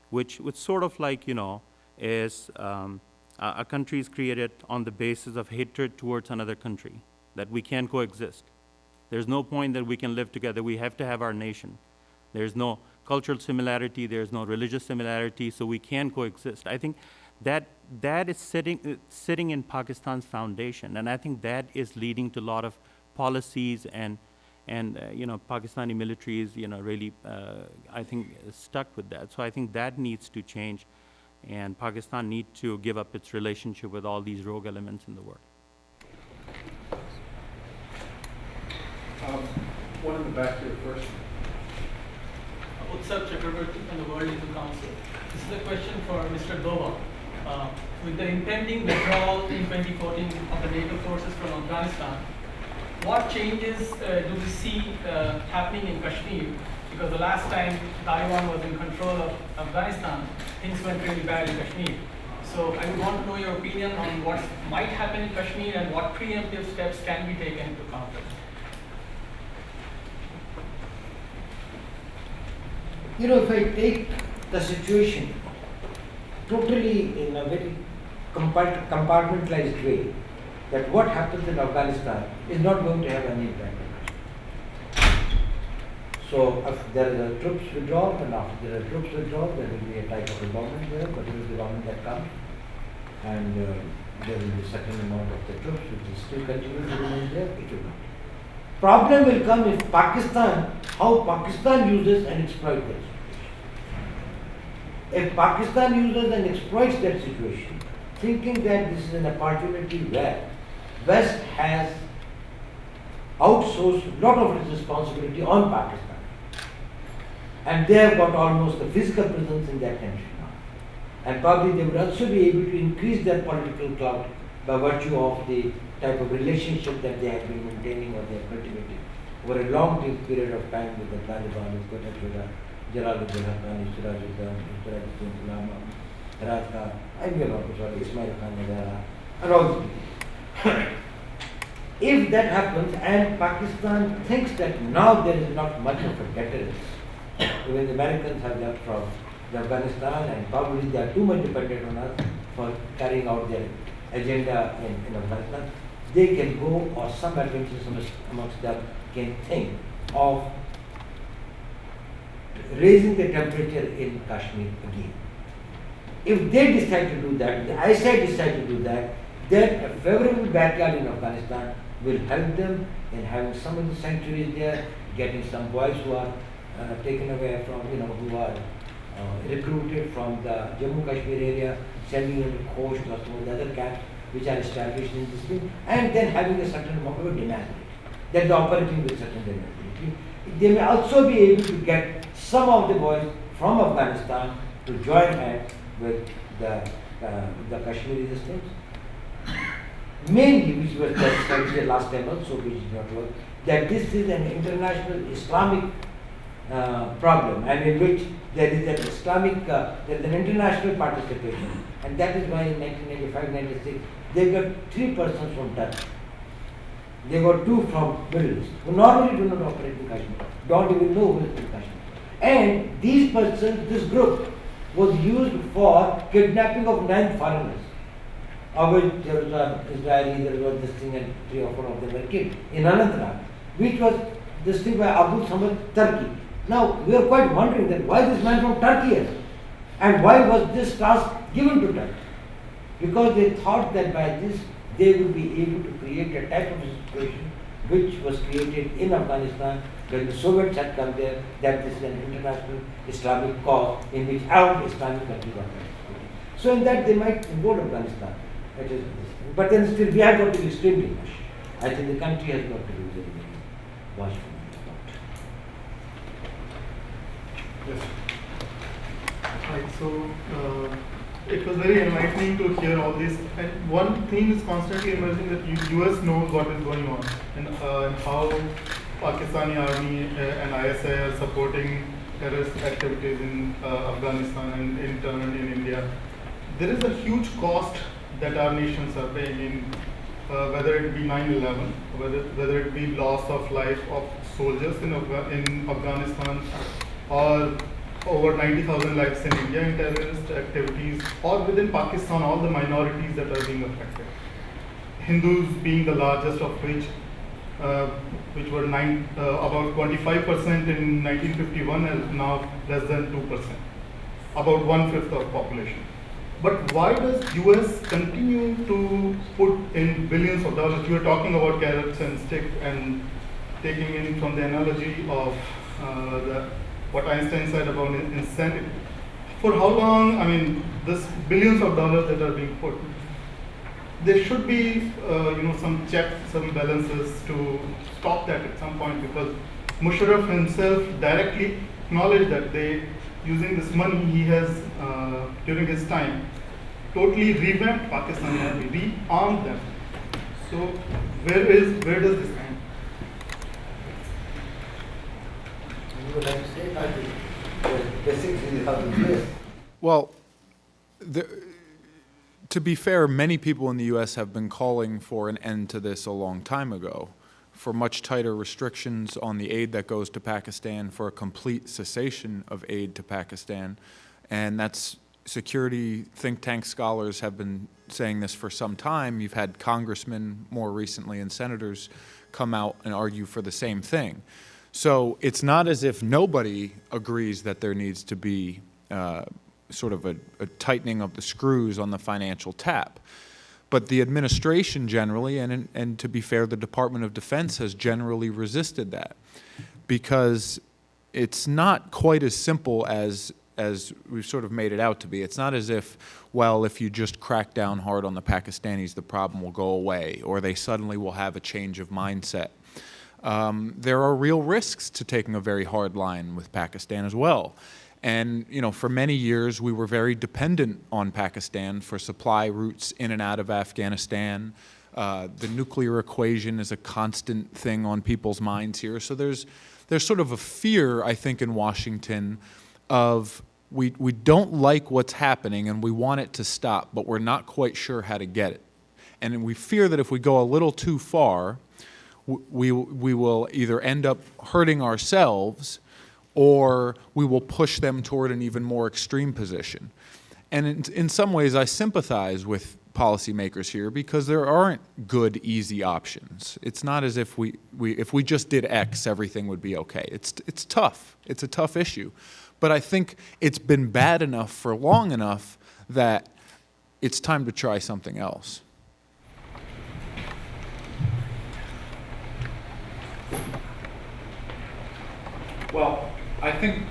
which sort of is a country is created on the basis of hatred towards another country, that we can't coexist. There's no point that we can live together. We have to have our nation. There's no cultural similarity. There's no religious similarity, so we can coexist. I think that is sitting in Pakistan's foundation, and I think that is leading to a lot of policies and Pakistani military is really I think stuck with that. So I think that needs to change, and Pakistan needs to give up its relationship with all these rogue elements in the world. One in the back here first. Utsav Chakraborty from the World Legal Council. This is a question for Mr. Doba. With the impending withdrawal in 2014 of the NATO forces from Afghanistan, what changes do we see happening in Kashmir? Because the last time Taliban was in control of Afghanistan, things went really bad in Kashmir. So I would want to know your opinion on what might happen in Kashmir and what preemptive steps can be taken to counter it. If I take the situation totally in a very compartmentalized way, that what happens in Afghanistan is not going to have any impact on us. So if there is a troops withdrawal, and after there are troops withdrawal, there will be a type of a government there, but it is the government that comes, and there will be a certain amount of the troops which will still continue to remain there. It will not. Problem will come if Pakistan, how Pakistan uses and exploits that situation. If Pakistan uses and exploits that situation, thinking that this is an opportunity where West has outsourced a lot of its responsibility on Pakistan, and they have got almost a physical presence in that country now, and probably they would also be able to increase their political clout by virtue of the type of relationship that they have been maintaining or they have cultivated over a long period of time with the Taliban, Jalaluddin Haqqani, Sirajuddin Ulama, Herat Khan, Ismail Khan Nazara, and all these people. If that happens and Pakistan thinks that now there is not much of a deterrence, even the Americans have left from Afghanistan and probably they are too much dependent on us for carrying out their agenda in Afghanistan, they can go, or some adventurers amongst them can think of raising the temperature in Kashmir again. If they decide to do that, if the ISI decide to do that, then a favorable backyard in Afghanistan will help them in having some of the sanctuaries there, getting some boys who are taken away from, who are recruited from the Jammu Kashmir area, sending them to Khost or some of the other camps which are established in this thing, and then having a certain amount of demand. That they are operating with certain demand. They may also be able to get some of the boys from Afghanistan to join hands with the Kashmiri resistance. Mainly, which was the last time also, which did not work, that this is an international Islamic problem, and in which there is an Islamic, there is an international participation, and that is why in 1995-96 they got 3 persons from Turkey. They got 2 from Middle East, who normally do not operate in Kashmir, don't even know who is in Kashmir. And these persons, this group, was used for kidnapping of 9 foreigners, of which there was an Israeli, there was this thing, and 3 or 4 of them were killed in Anantnag, which was this thing by Abu Samad, Turkey. Now, we are quite wondering that why this man from Turkey is, and why was this task given to Turkey? Because they thought that by this they would be able to create a type of situation which was created in Afghanistan when the Soviets had come there, that this is an international Islamic cause in which all Islamic countries are participating. So in that they might involve Afghanistan. That is this thing. But then still we have got to be extremely cautious. I think the country has got to be very, very watchful. Yes. Right, so it was very enlightening to hear all this. And one thing is constantly emerging that US knows what is going on and how Pakistani army and ISI are supporting terrorist activities in Afghanistan and in turn in India. There is a huge cost that our nations are paying in whether it be 9/11, whether it be loss of life of soldiers in Afghanistan, or over 90,000 lives in India in terrorist activities, or within Pakistan, all the minorities that are being affected. Hindus being the largest of which were about 25% in 1951 and now less than 2%, about 1/5 of population. But why does US continue to put in billions of dollars? You were talking about carrots and sticks and taking in from the analogy of what Einstein said about insanity. For how long, I mean, this billions of dollars that are being put, there should be some checks, some balances to stop that at some point, because Musharraf himself directly acknowledged that using this money he has during his time totally revamped Pakistani army, rearmed them. So where does this end? You would like to say how basically how to do it. Well, to be fair, many people in the U.S. have been calling for an end to this a long time ago, for much tighter restrictions on the aid that goes to Pakistan, for a complete cessation of aid to Pakistan. And that's security think tank scholars have been saying this for some time. You've had congressmen more recently and senators come out and argue for the same thing. So it's not as if nobody agrees that there needs to be sort of a tightening of the screws on the financial tap. But the administration generally, and to be fair, the Department of Defense has generally resisted that, because it's not quite as simple as we've sort of made it out to be. It's not as if, well, if you just crack down hard on the Pakistanis, the problem will go away, or they suddenly will have a change of mindset. There are real risks to taking a very hard line with Pakistan as well. And, for many years, we were very dependent on Pakistan for supply routes in and out of Afghanistan. The nuclear equation is a constant thing on people's minds here. So there's sort of a fear, I think, in Washington of we don't like what's happening and we want it to stop, but we're not quite sure how to get it. And we fear that if we go a little too far, we will either end up hurting ourselves, or we will push them toward an even more extreme position. And in some ways, I sympathize with policymakers here, because there aren't good, easy options. It's not as if if we just did X, everything would be okay. It's tough. It's a tough issue. But I think it's been bad enough for long enough that it's time to try something else. Well, I think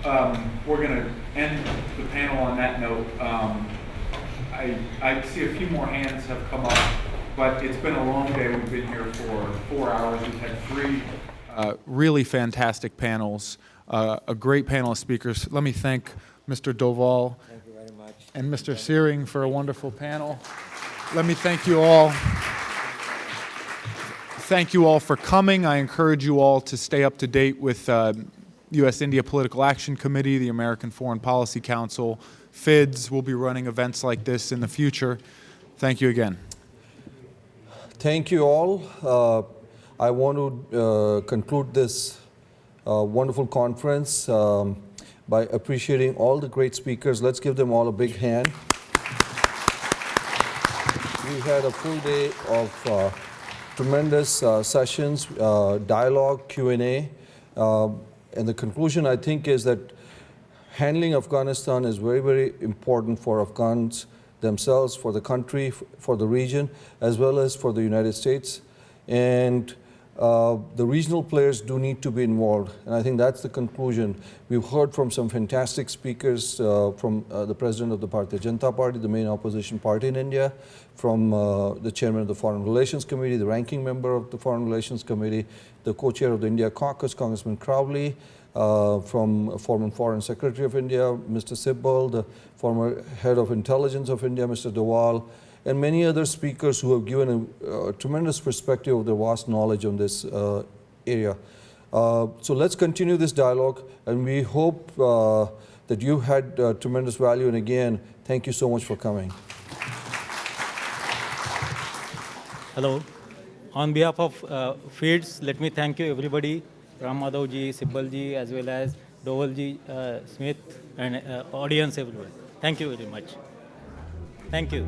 we're going to end the panel on that note. I see a few more hands have come up, but it's been a long day. We've been here for 4 hours. We've had 3 really fantastic panels, a great panel of speakers. Let me thank Mr. Doval and Mr. Searing for a wonderful panel. Let me thank you all. Thank you all for coming. I encourage you all to stay up to date with U.S.-India Political Action Committee, the American Foreign Policy Council, FIDS. Will be running events like this in the future. Thank you again. Thank you all. I want to conclude this wonderful conference by appreciating all the great speakers. Let's give them all a big hand. We had a full day of tremendous sessions, dialogue, Q&A. And the conclusion, I think, is that handling Afghanistan is very, very important for Afghans themselves, for the country, for the region, as well as for the United States. And the regional players do need to be involved. And I think that's the conclusion. We've heard from some fantastic speakers from the president of the Bharatiya Janata Party, the main opposition party in India, from the chairman of the Foreign Relations Committee, the ranking member of the Foreign Relations Committee, the co-chair of the India Caucus, Congressman Crowley, from former Foreign Secretary of India, Mr. Sibbal, the former Head of Intelligence of India, Mr. Dawal, and many other speakers who have given a tremendous perspective of their vast knowledge on this area. So let's continue this dialogue, and we hope that you had tremendous value. And again, thank you so much for coming. Hello. On behalf of FEEDS, let me thank you everybody, Ram Madhavji, Sibbalji, as well as Dowalji, Smith, and audience everyone. Thank you very much. Thank you.